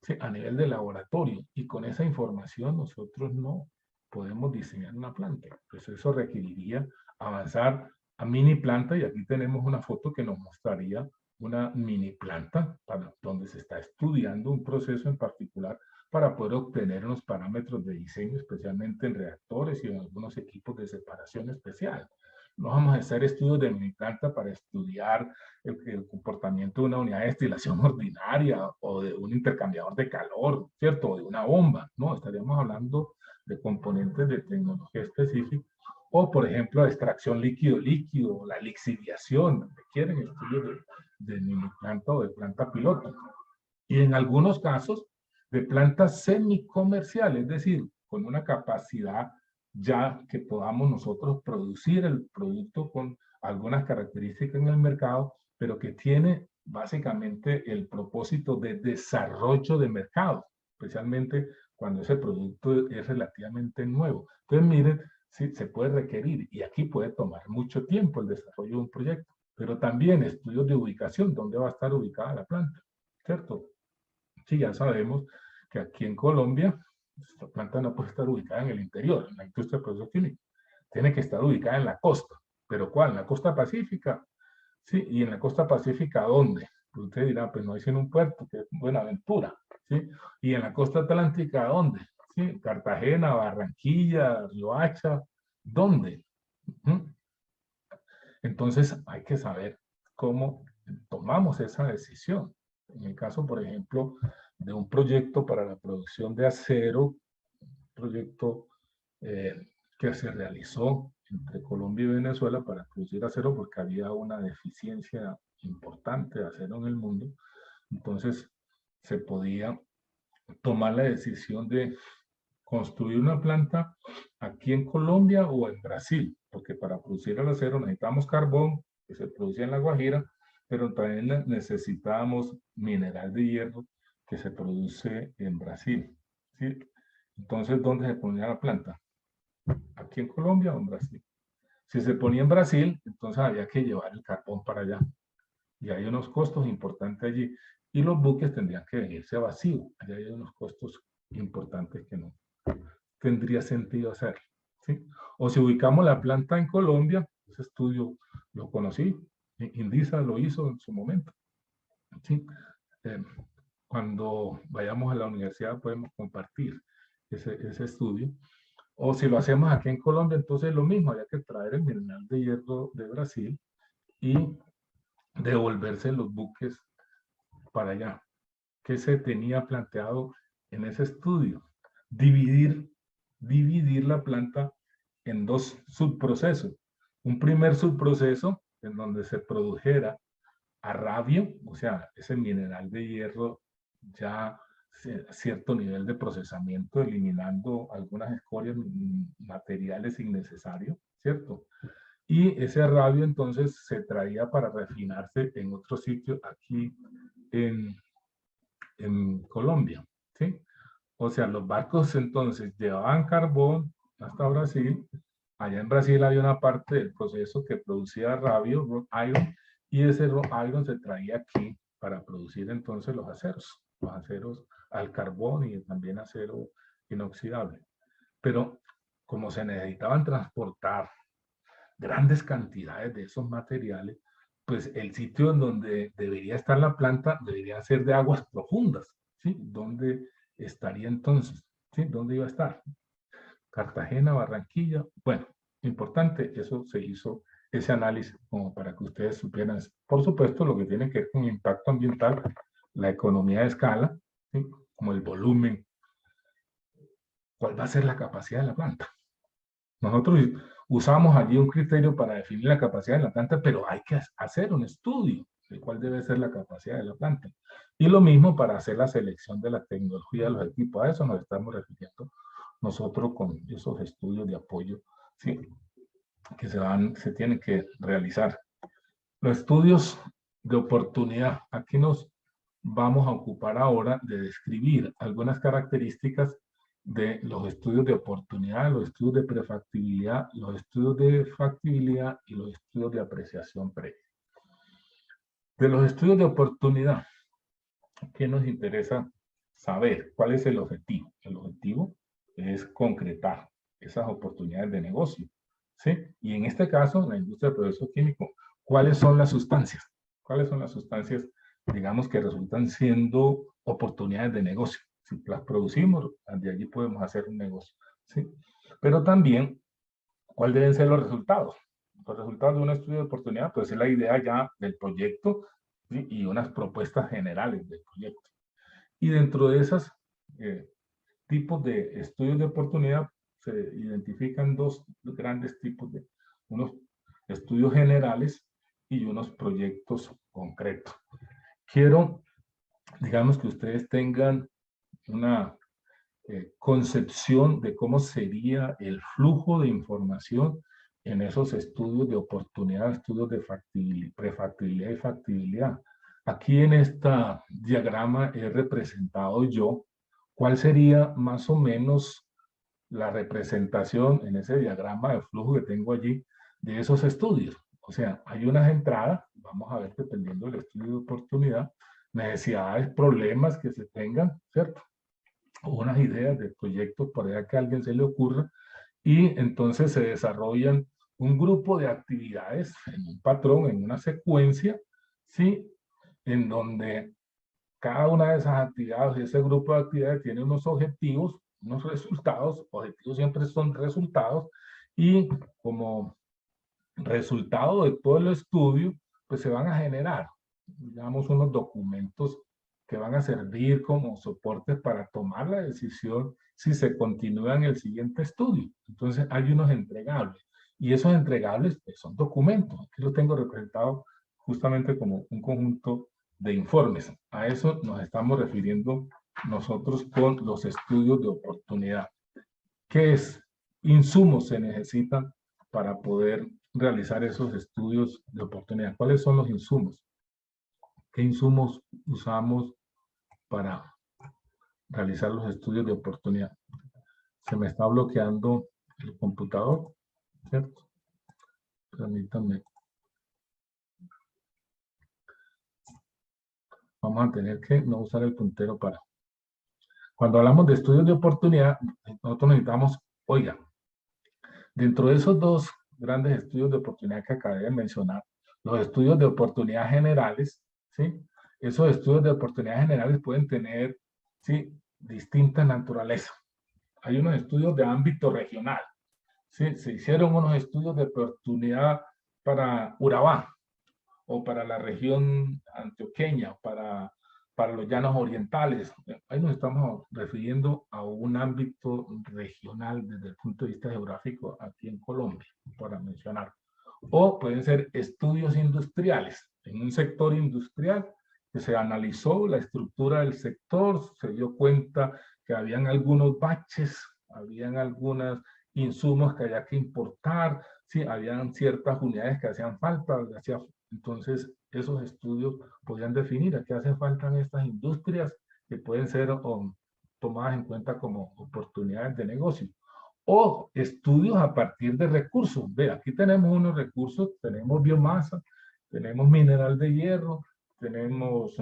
[SPEAKER 1] ¿sí? A nivel de laboratorio. Y con esa información nosotros no podemos diseñar una planta. Pues eso requeriría avanzar a mini planta, y aquí tenemos una foto que nos mostraría una mini planta para donde se está estudiando un proceso en particular para poder obtener unos parámetros de diseño, especialmente en reactores y en algunos equipos de separación especial. No vamos a hacer estudios de mini planta para estudiar el comportamiento de una unidad de destilación ordinaria o de un intercambiador de calor, ¿cierto? O de una bomba. No, estaríamos hablando de componentes de tecnología específica. O, por ejemplo, la extracción líquido-líquido, la lixiviación, requieren estudios de mini planta o de planta piloto. Y en algunos casos, de plantas semicomerciales, es decir, con una capacidad ya que podamos nosotros producir el producto con algunas características en el mercado, pero que tiene básicamente el propósito de desarrollo de mercado, especialmente cuando ese producto es relativamente nuevo. Entonces, miren, sí, se puede requerir, y aquí puede tomar mucho tiempo el desarrollo de un proyecto, pero también estudios de ubicación, dónde va a estar ubicada la planta, ¿cierto? Sí, ya sabemos que aquí en Colombia, esta planta no puede estar ubicada en el interior, en la industria de producción química. Tiene que estar ubicada en la costa. ¿Pero cuál? En la costa pacífica. Sí, y en la costa pacífica, ¿dónde? Pues usted dirá, pues no hay sino un puerto, que es Buenaventura. ¿Sí? Y en la costa atlántica, ¿dónde? ¿Sí? Cartagena, Barranquilla, Riohacha, ¿dónde? Entonces hay que saber cómo tomamos esa decisión. En el caso, por ejemplo, de un proyecto para la producción de acero, un proyecto que se realizó entre Colombia y Venezuela para producir acero porque había una deficiencia importante de acero en el mundo. Entonces se podía tomar la decisión de construir una planta aquí en Colombia o en Brasil, porque para producir el acero necesitamos carbón, que se produce en La Guajira, pero también necesitamos mineral de hierro que se produce en Brasil, ¿sí? Entonces, ¿dónde se ponía la planta? ¿Aquí en Colombia o en Brasil? Si se ponía en Brasil, entonces había que llevar el carbón para allá. Y hay unos costos importantes allí. Y los buques tendrían que venirse vacíos. Allá hay unos costos importantes que no tendría sentido hacerlo, ¿sí? O si ubicamos la planta en Colombia, ese estudio lo conocí, Indisa lo hizo en su momento, ¿sí? Eh, cuando vayamos a la universidad podemos compartir ese estudio. O si lo hacemos aquí en Colombia, entonces lo mismo, había que traer el mineral de hierro de Brasil y devolverse los buques para allá. ¿Qué se tenía planteado en ese estudio? Dividir la planta en dos subprocesos. Un primer subproceso en donde se produjera arrabio, o sea, ese mineral de hierro ya cierto nivel de procesamiento, eliminando algunas escorias materiales innecesarios, ¿cierto? Y ese arrabio entonces se traía para refinarse en otro sitio aquí en Colombia, ¿sí? O sea, los barcos entonces llevaban carbón hasta Brasil. Allá en Brasil había una parte del proceso que producía rabio, rock iron, y ese rock iron se traía aquí para producir entonces los aceros al carbón y también acero inoxidable. Pero como se necesitaban transportar grandes cantidades de esos materiales, pues el sitio en donde debería estar la planta debería ser de aguas profundas, ¿sí? ¿Dónde estaría entonces? ¿Sí? ¿Dónde iba a estar? Cartagena, Barranquilla. Bueno, importante, eso se hizo, ese análisis, como para que ustedes supieran. Por supuesto, lo que tiene que ver con impacto ambiental, la economía de escala, ¿sí? Como el volumen, cuál va a ser la capacidad de la planta. Nosotros usamos allí un criterio para definir la capacidad de la planta, pero hay que hacer un estudio de cuál debe ser la capacidad de la planta. Y lo mismo para hacer la selección de la tecnología de los equipos. A eso nos estamos refiriendo nosotros con esos estudios de apoyo, ¿sí? Que se tienen que realizar. Los estudios de oportunidad. Aquí nos vamos a ocupar ahora de describir algunas características de los estudios de oportunidad, los estudios de prefactibilidad, los estudios de factibilidad y los estudios de apreciación previa. De los estudios de oportunidad, ¿qué nos interesa saber? ¿Cuál es el objetivo? El objetivo es concretar esas oportunidades de negocio, ¿sí? Y en este caso, en la industria del proceso químico, ¿cuáles son las sustancias? ¿Cuáles son las sustancias, digamos, que resultan siendo oportunidades de negocio? Si las producimos, de allí podemos hacer un negocio, ¿sí? Pero también, ¿cuáles deben ser los resultados? Los resultados de un estudio de oportunidad, pues es la idea ya del proyecto, ¿sí? Y unas propuestas generales del proyecto. Y dentro de esos tipos de estudios de oportunidad se identifican dos grandes tipos de unos estudios generales y unos proyectos concretos. Quiero, digamos, que ustedes tengan una concepción de cómo sería el flujo de información en esos estudios de oportunidad, estudios de prefactibilidad y factibilidad. Aquí en este diagrama he representado yo cuál sería más o menos la representación en ese diagrama de flujo que tengo allí de esos estudios. O sea, hay unas entradas, vamos a ver dependiendo del estudio de oportunidad, necesidades, problemas que se tengan, ¿cierto? O unas ideas de proyectos por allá que a alguien se le ocurra, y entonces se desarrollan un grupo de actividades en un patrón, en una secuencia, ¿sí? En donde cada una de esas actividades, ese grupo de actividades tiene unos objetivos, unos resultados, objetivos siempre son resultados, y como resultado de todo el estudio, pues se van a generar, digamos, unos documentos que van a servir como soportes para tomar la decisión si se continúa en el siguiente estudio. Entonces hay unos entregables, y esos entregables pues, son documentos. Aquí lo tengo representado justamente como un conjunto de informes. A eso nos estamos refiriendo nosotros con los estudios de oportunidad. ¿Qué es? Insumos se necesitan para poder realizar esos estudios de oportunidad. ¿Cuáles son los insumos? ¿Qué insumos usamos para realizar los estudios de oportunidad? Se me está bloqueando el computador, ¿cierto? Permítanme. Vamos a tener que no usar el puntero para... Cuando hablamos de estudios de oportunidad, nosotros necesitamos, oiga, dentro de esos dos grandes estudios de oportunidad que acabé de mencionar, los estudios de oportunidad generales, ¿sí? Esos estudios de oportunidad generales pueden tener, ¿sí? Distinta naturaleza. Hay unos estudios de ámbito regional, ¿sí? Se hicieron unos estudios de oportunidad para Urabá, o para la región antioqueña, para los llanos orientales. Ahí nos estamos refiriendo a un ámbito regional desde el punto de vista geográfico aquí en Colombia, para mencionar. O pueden ser estudios industriales, en un sector industrial que se analizó la estructura del sector, se dio cuenta que habían algunos baches, habían algunos insumos que había que importar, sí, habían ciertas unidades que hacían falta, entonces esos estudios podían definir a qué hacen falta en estas industrias que pueden ser tomadas en cuenta como oportunidades de negocio. O estudios a partir de recursos. Ve, aquí tenemos unos recursos, tenemos biomasa, tenemos mineral de hierro, tenemos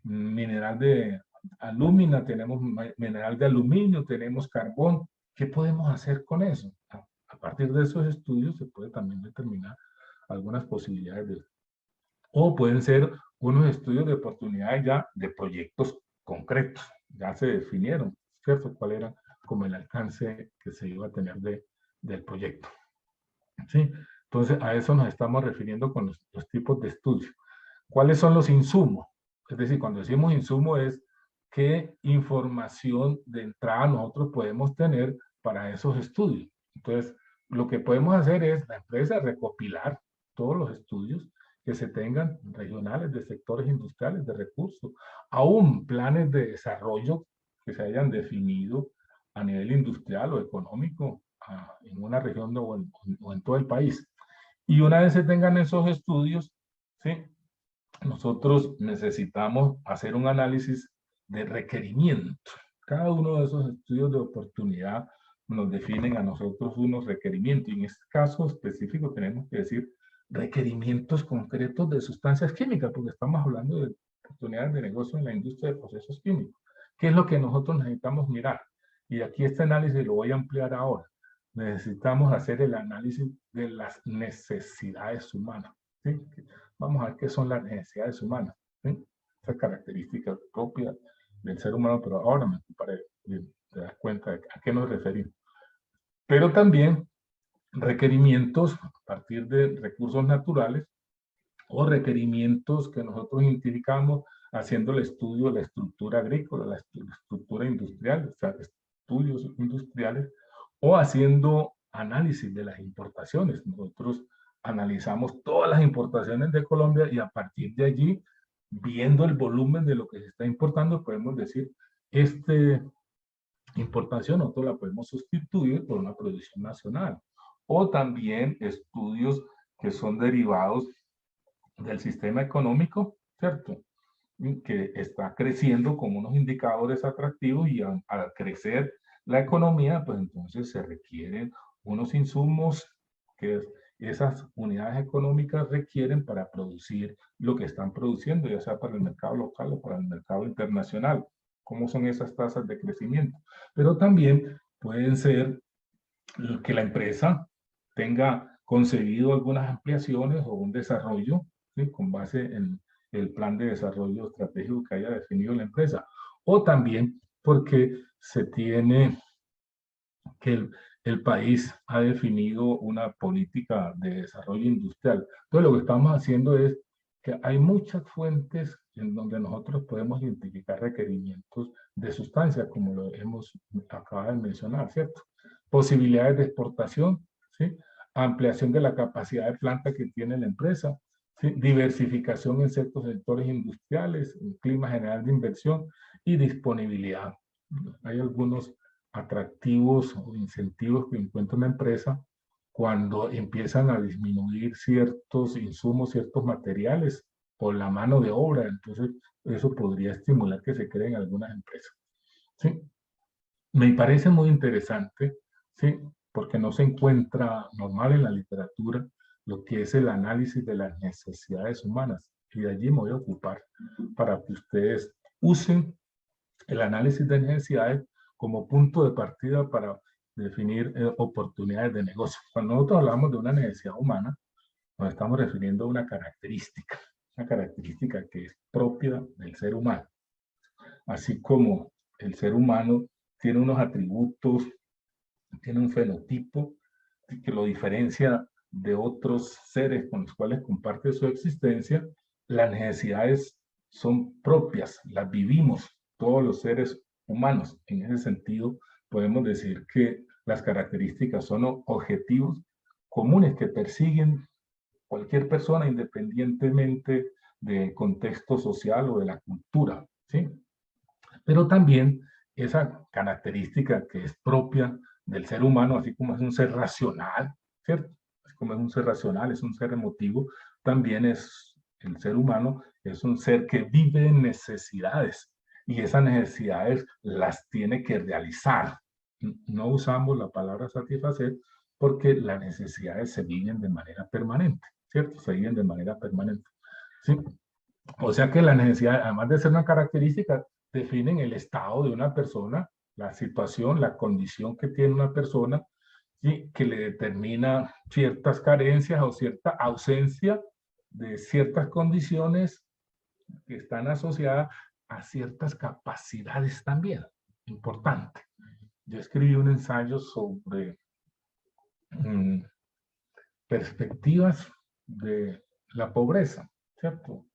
[SPEAKER 1] mineral de alúmina, tenemos mineral de aluminio, tenemos carbón. ¿Qué podemos hacer con eso? A partir de esos estudios se puede también determinar algunas posibilidades o pueden ser unos estudios de oportunidades ya de proyectos concretos. Ya se definieron, ¿cierto? ¿Cuál era como el alcance que se iba a tener del proyecto? ¿Sí? Entonces, a eso nos estamos refiriendo con los tipos de estudios. ¿Cuáles son los insumos? Es decir, cuando decimos insumo es qué información de entrada nosotros podemos tener para esos estudios. Entonces, lo que podemos hacer es la empresa recopilar todos los estudios que se tengan regionales de sectores industriales, de recursos, aún planes de desarrollo que se hayan definido a nivel industrial o económico en una región o en todo el país. Y una vez se tengan esos estudios, ¿sí? Nosotros necesitamos hacer un análisis de requerimiento. Cada uno de esos estudios de oportunidad nos definen a nosotros unos requerimientos. Y en este caso específico tenemos que decir requerimientos concretos de sustancias químicas, porque estamos hablando de oportunidades de negocio en la industria de procesos químicos. ¿Qué es lo que nosotros necesitamos mirar? Y aquí este análisis lo voy a ampliar ahora. Necesitamos hacer el análisis de las necesidades humanas. ¿Sí? Vamos a ver qué son las necesidades humanas. ¿Sí? Esa característica propia del ser humano, pero ahora me ocuparé de dar cuenta de a qué nos referimos. Pero también requerimientos a partir de recursos naturales o requerimientos que nosotros identificamos haciendo el estudio de la estructura agrícola, la estructura industrial, o sea, estudios industriales, o haciendo análisis de las importaciones. Nosotros analizamos todas las importaciones de Colombia y a partir de allí, viendo el volumen de lo que se está importando, podemos decir, esta importación nosotros la podemos sustituir por una producción nacional. O también estudios que son derivados del sistema económico, ¿cierto? Que está creciendo con unos indicadores atractivos y al crecer la economía, pues entonces se requieren unos insumos que esas unidades económicas requieren para producir lo que están produciendo, ya sea para el mercado local o para el mercado internacional. ¿Cómo son esas tasas de crecimiento? Pero también pueden ser que la empresa tenga concebido algunas ampliaciones o un desarrollo, ¿sí? Con base en el plan de desarrollo estratégico que haya definido la empresa. O también porque se tiene que el país ha definido una política de desarrollo industrial. Entonces, lo que estamos haciendo es que hay muchas fuentes en donde nosotros podemos identificar requerimientos de sustancias, como lo hemos acabado de mencionar, ¿cierto? Posibilidades de exportación, ¿sí? Ampliación de la capacidad de planta que tiene la empresa, ¿sí? Diversificación en ciertos sectores industriales, un clima general de inversión y disponibilidad. Hay algunos atractivos o incentivos que encuentra una empresa cuando empiezan a disminuir ciertos insumos, ciertos materiales por la mano de obra. Entonces, eso podría estimular que se creen algunas empresas. ¿Sí? Me parece muy interesante, ¿sí? Porque no se encuentra normal en la literatura lo que es el análisis de las necesidades humanas. Y de allí me voy a ocupar para que ustedes usen el análisis de necesidades como punto de partida para definir oportunidades de negocio. Cuando nosotros hablamos de una necesidad humana, nos estamos refiriendo a una característica que es propia del ser humano. Así como el ser humano tiene unos atributos, tiene un fenotipo que lo diferencia de otros seres con los cuales comparte su existencia, las necesidades son propias, las vivimos todos los seres humanos. En ese sentido, podemos decir que las características son objetivos comunes que persiguen cualquier persona independientemente del contexto social o de la cultura, ¿sí? Pero también esa característica que es propia del ser humano, así como es un ser racional, ¿cierto? Así como es un ser racional, es un ser emotivo, también es el ser humano, es un ser que vive en necesidades y esas necesidades las tiene que realizar. No usamos la palabra satisfacer porque las necesidades se viven de manera permanente, ¿cierto? Se viven de manera permanente. ¿sí? O sea que la necesidad, además de ser una característica, definen el estado de una persona, la situación, la condición que tiene una persona, ¿sí? Que le determina ciertas carencias o cierta ausencia de ciertas condiciones que están asociadas a ciertas capacidades también. Importante. Yo escribí un ensayo sobre perspectivas de la pobreza, ¿cierto?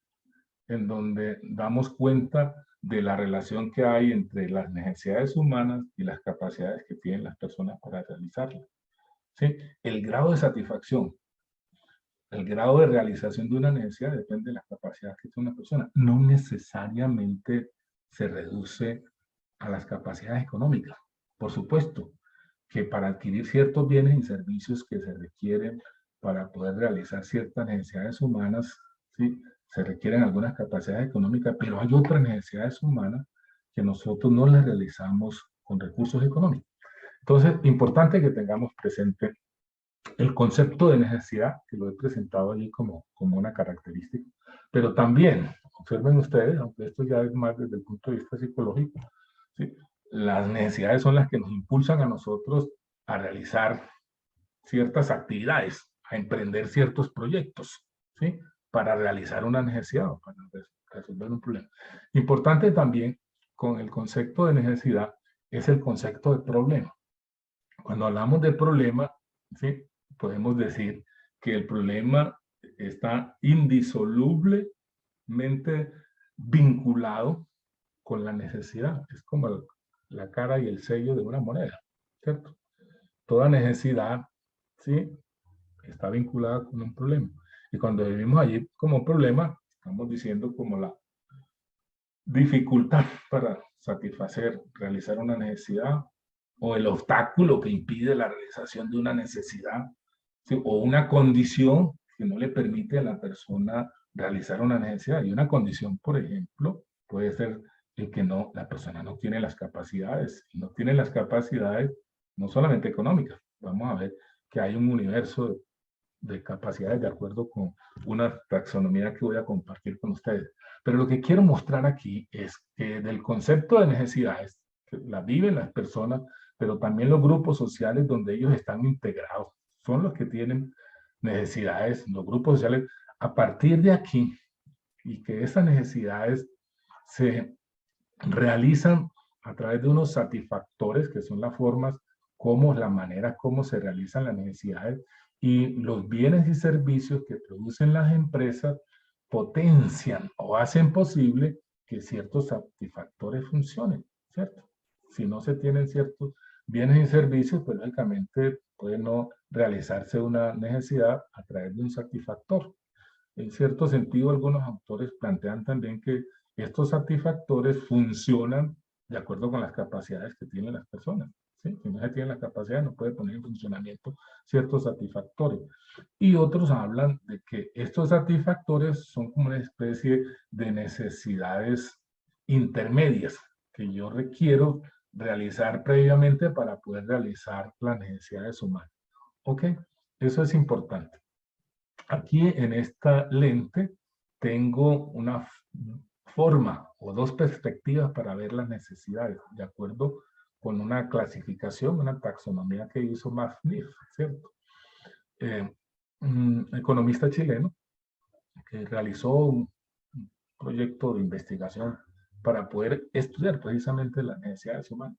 [SPEAKER 1] En donde damos cuenta de la relación que hay entre las necesidades humanas y las capacidades que tienen las personas para realizarlas. ¿Sí? El grado de satisfacción, el grado de realización de una necesidad depende de las capacidades que tiene una persona. No necesariamente se reduce a las capacidades económicas. Por supuesto que para adquirir ciertos bienes y servicios que se requieren para poder realizar ciertas necesidades humanas, ¿sí? Se requieren algunas capacidades económicas, pero hay otras necesidades humanas que nosotros no las realizamos con recursos económicos. Entonces, importante que tengamos presente el concepto de necesidad, que lo he presentado allí como una característica, pero también, observen ustedes, aunque esto ya es más desde el punto de vista psicológico, ¿sí? Las necesidades son las que nos impulsan a nosotros a realizar ciertas actividades, a emprender ciertos proyectos, ¿sí? Para realizar una necesidad o para resolver un problema. Importante también con el concepto de necesidad es el concepto de problema. Cuando hablamos de problema, ¿sí? Podemos decir que el problema está indisolublemente vinculado con la necesidad. Es como la cara y el sello de una moneda, ¿cierto? Toda necesidad, ¿sí? Está vinculada con un problema. Y cuando vivimos allí como problema, estamos diciendo como la dificultad para satisfacer, realizar una necesidad, o el obstáculo que impide la realización de una necesidad, ¿sí? O una condición que no le permite a la persona realizar una necesidad. Y una condición, por ejemplo, puede ser el que no, la persona no tiene las capacidades, y no tiene las capacidades no solamente económicas. Vamos a ver que hay un universo de capacidades de acuerdo con una taxonomía que voy a compartir con ustedes. Pero lo que quiero mostrar aquí es que del concepto de necesidades, que la viven las personas, pero también los grupos sociales donde ellos están integrados, son los que tienen necesidades, los grupos sociales, a partir de aquí, y que esas necesidades se realizan a través de unos satisfactores, que son las formas, como la manera como se realizan las necesidades, y los bienes y servicios que producen las empresas potencian o hacen posible que ciertos satisfactores funcionen, ¿cierto? Si no se tienen ciertos bienes y servicios, pues lógicamente puede no realizarse una necesidad a través de un satisfactor. En cierto sentido, algunos autores plantean también que estos satisfactores funcionan de acuerdo con las capacidades que tienen las personas, ¿sí? Si no se tienen las capacidades, no puede poner en funcionamiento ciertos satisfactores. Y otros hablan de que estos satisfactores son como una especie de necesidades intermedias que yo requiero realizar previamente para poder realizar las necesidades humanas. ¿Ok? Eso es importante. Aquí en esta lente tengo una forma o dos perspectivas para ver las necesidades, de acuerdo con una clasificación, una taxonomía que hizo Matt Smith, ¿cierto? Un economista chileno que realizó un proyecto de investigación para poder estudiar precisamente las necesidades humanas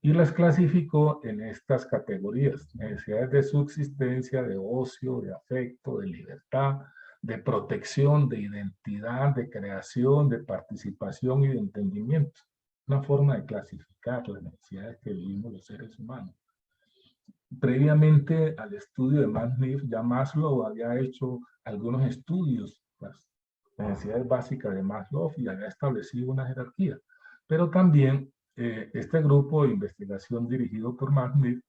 [SPEAKER 1] y las clasificó en estas categorías: necesidades de subsistencia, de ocio, de afecto, de libertad, de protección, de identidad, de creación, de participación y de entendimiento. Una forma de clasificar las necesidades que vivimos los seres humanos. Previamente al estudio de Matt Smith, ya Maslow había hecho algunos estudios, las necesidades básicas de Maslow, y había establecido una jerarquía. Pero también este grupo de investigación dirigido por Matt Smith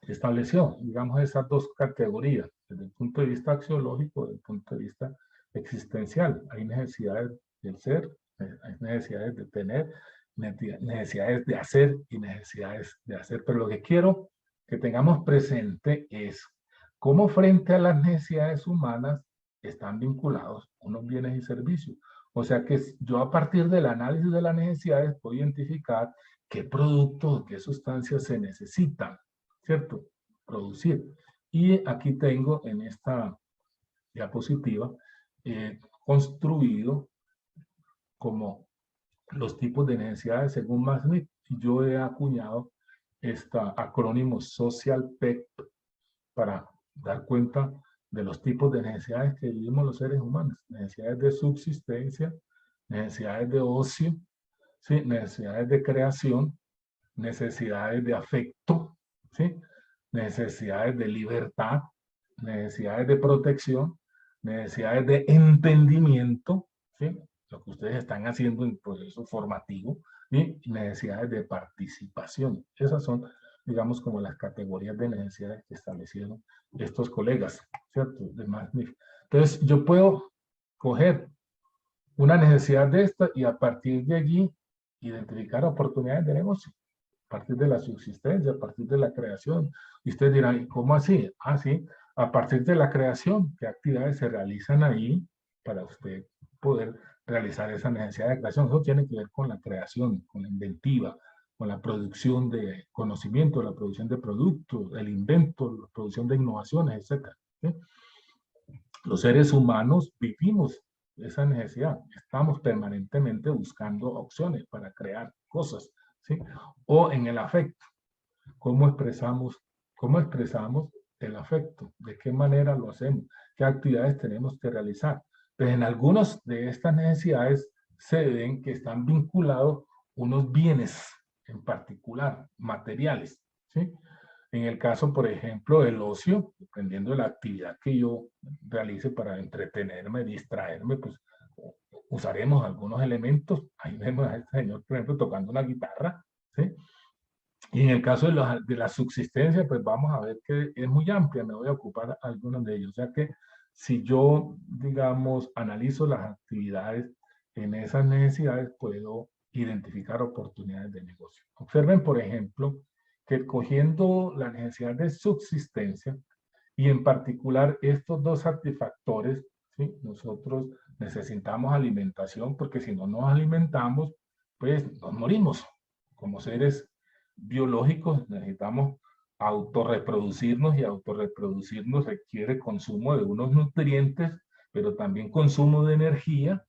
[SPEAKER 1] estableció, digamos, esas dos categorías, desde el punto de vista axiológico, desde el punto de vista existencial. Hay necesidades del ser, hay necesidades de tener, necesidades de hacer y necesidades de hacer. Pero lo que quiero que tengamos presente es cómo frente a las necesidades humanas están vinculados a unos bienes y servicios. O sea que yo a partir del análisis de las necesidades puedo identificar qué productos, qué sustancias se necesitan, ¿cierto? Producir. Y aquí tengo en esta diapositiva construido como los tipos de necesidades según Masnick. Yo he acuñado este acrónimo Social PEP para dar cuenta de los tipos de necesidades que vivimos los seres humanos. Necesidades de subsistencia, necesidades de ocio, ¿sí? Necesidades de creación, necesidades de afecto, ¿sí? Necesidades de libertad, necesidades de protección, necesidades de entendimiento, ¿sí? Lo que ustedes están haciendo en el proceso formativo, y necesidades de participación. Esas son, digamos, como las categorías de necesidades que establecieron estos colegas, ¿cierto? De Masnick. Entonces, yo puedo coger una necesidad de esta y a partir de allí identificar oportunidades de negocio, a partir de la subsistencia, a partir de la creación. Y ustedes dirán, ¿cómo así? Ah, sí, a partir de la creación, ¿qué actividades se realizan ahí para usted poder realizar esa necesidad de creación? Eso tiene que ver con la creación, con la inventiva, con la producción de conocimiento, la producción de productos, el invento, la producción de innovaciones, etc. ¿Sí? Los seres humanos vivimos esa necesidad. Estamos permanentemente buscando opciones para crear cosas, ¿sí? O en el afecto. ¿Cómo expresamos el afecto? ¿De qué manera lo hacemos? ¿Qué actividades tenemos que realizar? Pues en algunas de estas necesidades se ven que están vinculados unos bienes en particular, materiales, ¿sí? En el caso, por ejemplo, del ocio, dependiendo de la actividad que yo realice para entretenerme, distraerme, pues usaremos algunos elementos. Ahí vemos a este señor, por ejemplo, tocando una guitarra, ¿sí? Y en el caso de la subsistencia, pues vamos a ver que es muy amplia, me voy a ocupar algunos de ellos. O sea que si yo, digamos, analizo las actividades en esas necesidades, puedo identificar oportunidades de negocio. Observen, por ejemplo, que cogiendo la necesidad de subsistencia, y en particular estos dos satisfactores, ¿sí? Nosotros necesitamos alimentación porque si no nos alimentamos, pues nos morimos como seres biológicos. Necesitamos autorreproducirnos y autorreproducirnos requiere consumo de unos nutrientes, pero también consumo de energía,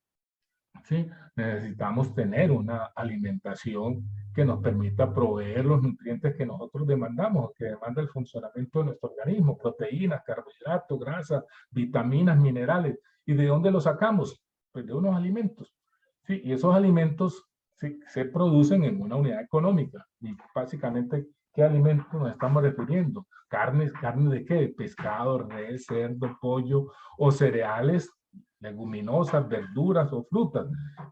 [SPEAKER 1] ¿sí? Necesitamos tener una alimentación que nos permita proveer los nutrientes que nosotros demandamos, que demanda el funcionamiento de nuestro organismo, proteínas, carbohidratos, grasas, vitaminas, minerales. ¿Y de dónde los sacamos? Pues de unos alimentos, ¿sí? Y esos alimentos, ¿sí?, se producen en una unidad económica. Y básicamente, ¿qué alimentos nos estamos refiriendo? ¿Carne de qué? Pescado, res, cerdo, pollo o cereales, leguminosas, verduras o frutas.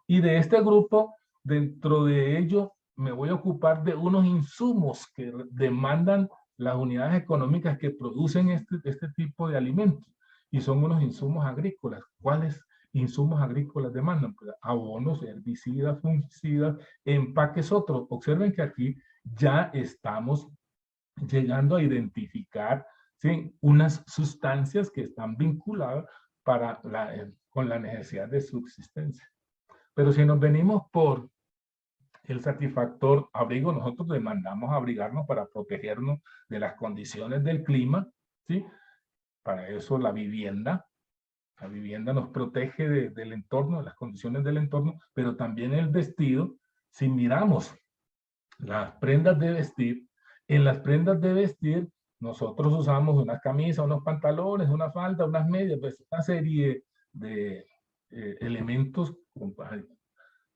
[SPEAKER 1] Y de este grupo, dentro de ello, me voy a ocupar de unos insumos que demandan las unidades económicas que producen este tipo de alimentos. Y son unos insumos agrícolas. ¿Cuáles insumos agrícolas demandan? Pues abonos, herbicidas, fungicidas, empaques otros. Observen que aquí ya estamos llegando a identificar, ¿sí?, unas sustancias que están vinculadas con la necesidad de subsistencia. Pero si nos venimos por el satisfactor abrigo, nosotros demandamos abrigarnos para protegernos de las condiciones del clima, ¿sí? Para eso la vivienda nos protege del entorno, de las condiciones del entorno, pero también el vestido. Si miramos las prendas de vestir, en las prendas de vestir nosotros usamos una camisa, unos pantalones, una falda, unas medias, pues una serie de elementos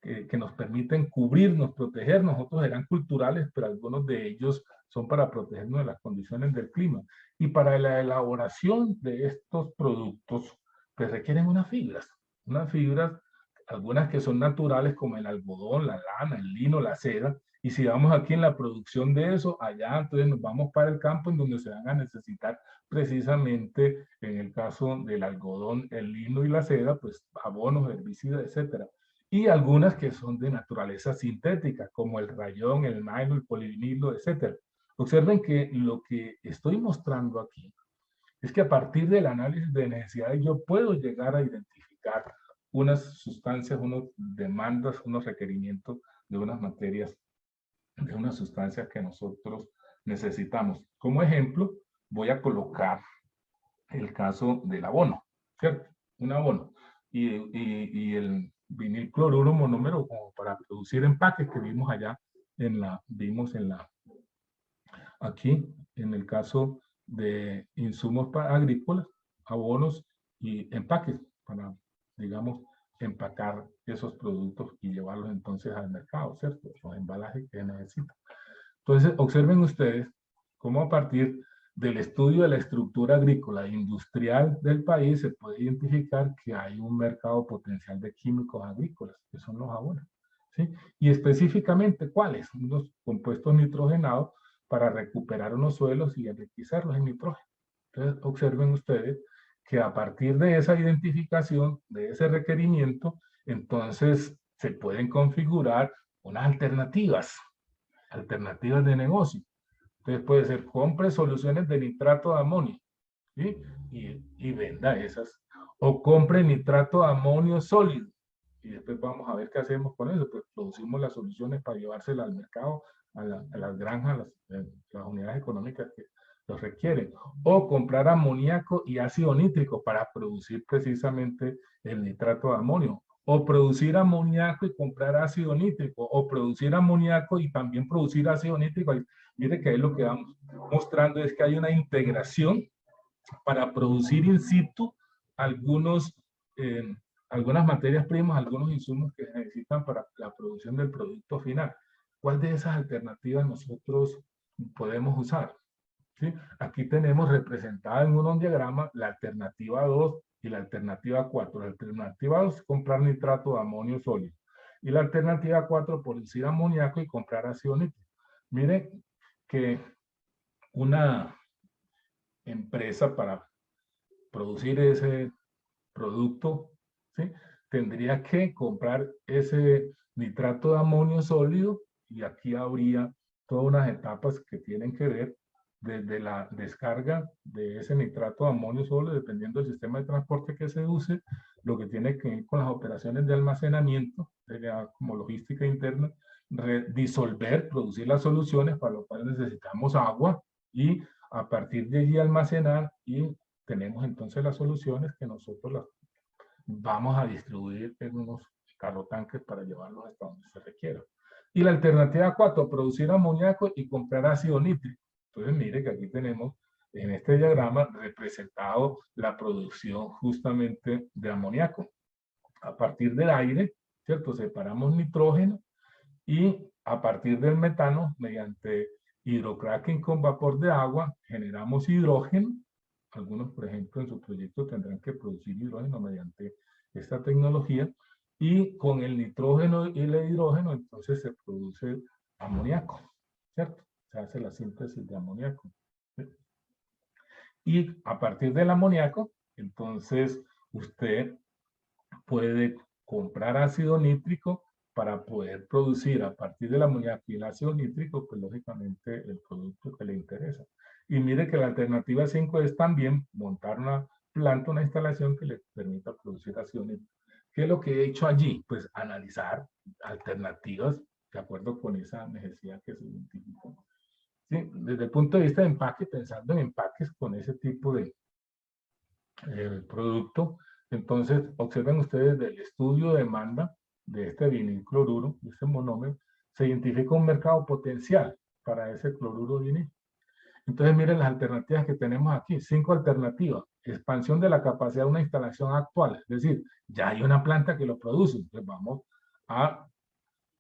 [SPEAKER 1] que nos permiten cubrirnos, protegernos. Otros eran culturales, pero algunos de ellos son para protegernos de las condiciones del clima. Y para la elaboración de estos productos, pues requieren unas fibras, algunas que son naturales como el algodón, la lana, el lino, la seda. Y si vamos aquí en la producción de eso, allá entonces nos vamos para el campo en donde se van a necesitar precisamente, en el caso del algodón, el lino y la seda, pues abonos, herbicidas, etcétera. Y algunas que son de naturaleza sintética, como el rayón, el nylon, el polivinilo, etcétera. Observen que lo que estoy mostrando aquí Es que a partir del análisis de necesidades yo puedo llegar a identificar unas sustancias, unas demandas, unos requerimientos de unas materias, de unas sustancias que nosotros necesitamos. Como ejemplo, voy a colocar el caso del abono, ¿cierto? Un abono. Y el vinilcloruro monómero como para producir empaques que vimos allá aquí en el caso de insumos agrícolas, abonos y empaques para, digamos, empacar esos productos y llevarlos entonces al mercado, ¿cierto? Los embalajes que necesitan. Entonces, observen ustedes cómo a partir del estudio de la estructura agrícola e industrial del país se puede identificar que hay un mercado potencial de químicos agrícolas, que son los abonos, ¿sí? Y específicamente, ¿cuáles? Los compuestos nitrogenados para recuperar unos suelos y enriquecerlos en nitrógeno. Entonces, observen ustedes que a partir de esa identificación, de ese requerimiento, entonces se pueden configurar unas alternativas de negocio. Entonces puede ser, compre soluciones de nitrato de amonio, ¿sí? y venda esas. O compre nitrato de amonio sólido. Y después vamos a ver qué hacemos con eso. Pues producimos las soluciones para llevárselas al mercado, a las granjas, las unidades económicas que los requieren. O comprar amoníaco y ácido nítrico para producir precisamente el nitrato de amonio. O producir amoníaco y comprar ácido nítrico. O producir amoníaco y también producir ácido nítrico. Y mire que ahí lo que vamos mostrando es que hay una integración para producir in situ algunas materias primas, algunos insumos que se necesitan para la producción del producto final. ¿Cuál de esas alternativas nosotros podemos usar? ¿Sí? Aquí tenemos representada en un diagrama la alternativa 2 y la alternativa 4. La alternativa 2 es comprar nitrato de amonio sólido. Y la alternativa 4, producir amoníaco y comprar ácido nítrico. Mire que una empresa para producir ese producto, ¿sí? Tendría que comprar ese nitrato de amonio sólido y aquí habría todas unas etapas que tienen que ver desde la descarga de ese nitrato de amonio sólido, dependiendo del sistema de transporte que se use, lo que tiene que ver con las operaciones de almacenamiento, como logística interna, disolver, producir las soluciones para lo cual necesitamos agua y a partir de allí almacenar y tenemos entonces las soluciones que nosotros las vamos a distribuir en unos carrotanques para llevarlos hasta donde se requiera. Y la alternativa 4, producir amoníaco y comprar ácido nítrico. Entonces mire que aquí tenemos en este diagrama representado la producción justamente de amoníaco. A partir del aire, ¿cierto? Separamos nitrógeno y a partir del metano, mediante hidrocracking con vapor de agua, generamos hidrógeno. Algunos, por ejemplo, en su proyecto tendrán que producir hidrógeno mediante esta tecnología. Y con el nitrógeno y el hidrógeno, entonces se produce amoníaco, ¿cierto? Se hace la síntesis de amoníaco. ¿Sí? Y a partir del amoníaco, entonces usted puede comprar ácido nítrico para poder producir a partir del amoníaco y el ácido nítrico, pues lógicamente el producto que le interesa. Y mire que la alternativa 5 es también montar una planta, una instalación que le permita producir ácido nítrico. ¿Qué es lo que he hecho allí? Pues analizar alternativas de acuerdo con esa necesidad que se identificó. ¿Sí? Desde el punto de vista de empaque, pensando en empaques con ese tipo de producto, entonces observen ustedes del estudio de demanda de este vinilcloruro, de este monómero, se identifica un mercado potencial para ese cloruro de vinil. Entonces miren las alternativas que tenemos aquí, 5 alternativas. Expansión de la capacidad de una instalación actual, es decir, ya hay una planta que lo produce, entonces vamos a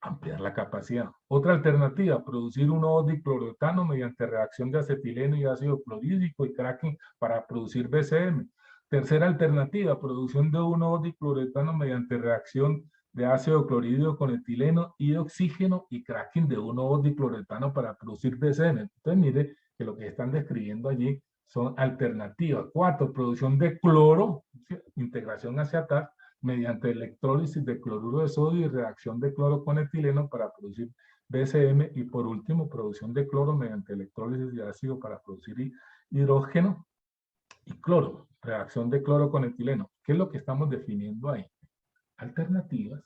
[SPEAKER 1] ampliar la capacidad. Otra alternativa, producir un nuevo dicloroetano mediante reacción de acetileno y ácido clorhídrico y cracking para producir BCM. Tercera alternativa, producción de un nuevo dicloroetano mediante reacción de ácido clorhídrico con etileno y oxígeno y cracking de un nuevo dicloroetano para producir BCM. Entonces mire que lo que están describiendo allí son alternativas. 4, producción de cloro, ¿sí? Integración hacia atrás mediante electrólisis de cloruro de sodio y reacción de cloro con etileno para producir BCM. Y por último, producción de cloro mediante electrólisis de ácido para producir hidrógeno y cloro, reacción de cloro con etileno. ¿Qué es lo que estamos definiendo ahí? Alternativas.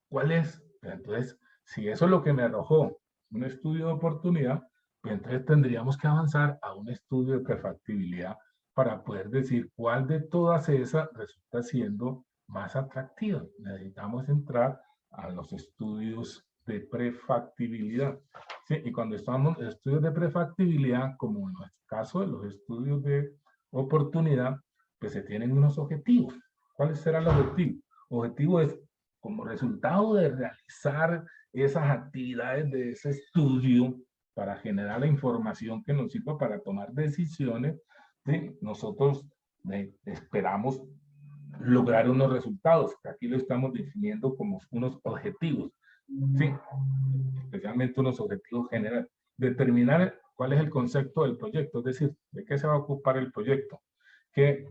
[SPEAKER 1] ¿Cuál es? Entonces, si eso es lo que me arrojó un estudio de oportunidad, pues entonces tendríamos que avanzar a un estudio de prefactibilidad para poder decir cuál de todas esas resulta siendo más atractiva. Necesitamos entrar a los estudios de prefactibilidad. ¿Sí? Y cuando estamos en estudios de prefactibilidad, como en el caso de los estudios de oportunidad, pues se tienen unos objetivos. ¿Cuáles serán los objetivos? Objetivo es, como resultado de realizar esas actividades de ese estudio para generar la información que nos sirva para tomar decisiones, ¿sí? Nosotros esperamos lograr unos resultados, que aquí lo estamos definiendo como unos objetivos, ¿sí? Especialmente unos objetivos generales. Determinar cuál es el concepto del proyecto, es decir, de qué se va a ocupar el proyecto, que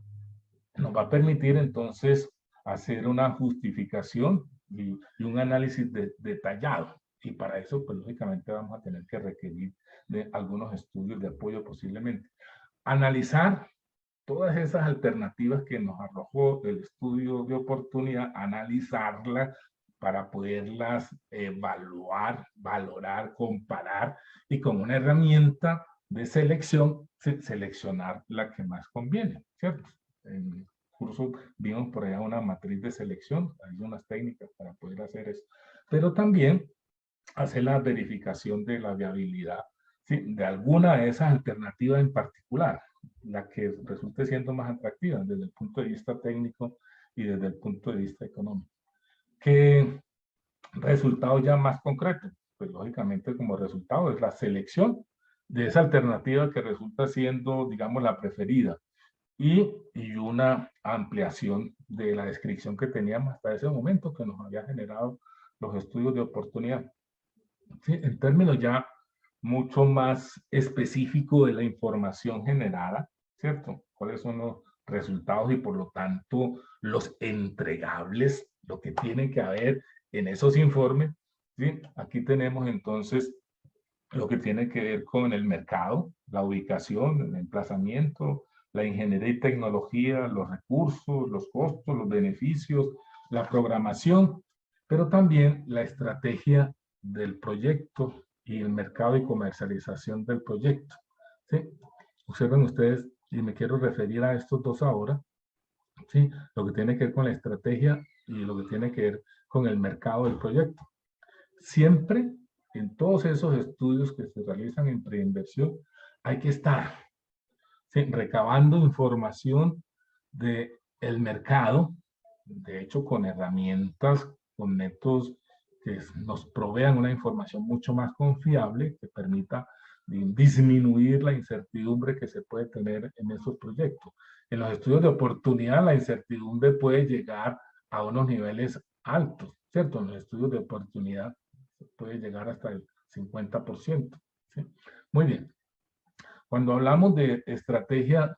[SPEAKER 1] nos va a permitir entonces hacer una justificación y un análisis detallado. Y para eso, pues lógicamente vamos a tener que requerir de algunos estudios de apoyo posiblemente. Analizar todas esas alternativas que nos arrojó el estudio de oportunidad, analizarlas para poderlas evaluar, valorar, comparar y con una herramienta de selección, seleccionar la que más conviene, ¿cierto? En el curso vimos por allá una matriz de selección, hay unas técnicas para poder hacer eso, pero también hacer la verificación de la viabilidad, ¿sí? De alguna de esas alternativas en particular, la que resulte siendo más atractiva desde el punto de vista técnico y desde el punto de vista económico. ¿Qué resultado ya más concreto? Pues lógicamente como resultado es la selección de esa alternativa que resulta siendo, digamos, la preferida y una ampliación de la descripción que teníamos hasta ese momento que nos había generado los estudios de oportunidad. Sí, en términos ya mucho más específico de la información generada, ¿cierto? ¿Cuáles son los resultados y por lo tanto los entregables, lo que tiene que haber en esos informes? ¿Sí? Aquí tenemos entonces lo que tiene que ver con el mercado, la ubicación, el emplazamiento, la ingeniería y tecnología, los recursos, los costos, los beneficios, la programación, pero también la estrategia del proyecto y el mercado y comercialización del proyecto. ¿Sí? Observen ustedes, y me quiero referir a estos dos ahora, ¿sí? Lo que tiene que ver con la estrategia y lo que tiene que ver con el mercado del proyecto. Siempre en todos esos estudios que se realizan en preinversión hay que estar, ¿sí? Recabando información del mercado, de hecho con herramientas, con métodos que nos provean una información mucho más confiable, que permita disminuir la incertidumbre que se puede tener en esos proyectos. En los estudios de oportunidad la incertidumbre puede llegar a unos niveles altos, ¿cierto? En los estudios de oportunidad puede llegar hasta el 50%. ¿Sí? Muy bien. Cuando hablamos de estrategia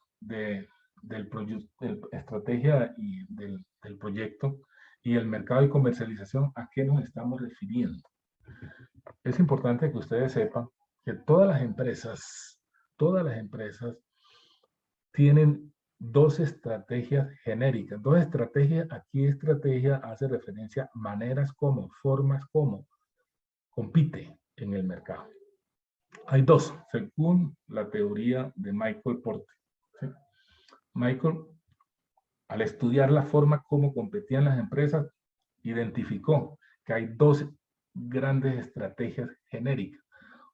[SPEAKER 1] estrategia del proyecto y el mercado y comercialización, ¿a qué nos estamos refiriendo? Es importante que ustedes sepan que todas las empresas tienen dos estrategias genéricas. Dos estrategias, aquí estrategia hace referencia a maneras como, formas como compite en el mercado. Hay dos, según la teoría de Michael Porter. ¿Sí? Michael, al estudiar la forma como competían las empresas, identificó que hay dos grandes estrategias genéricas.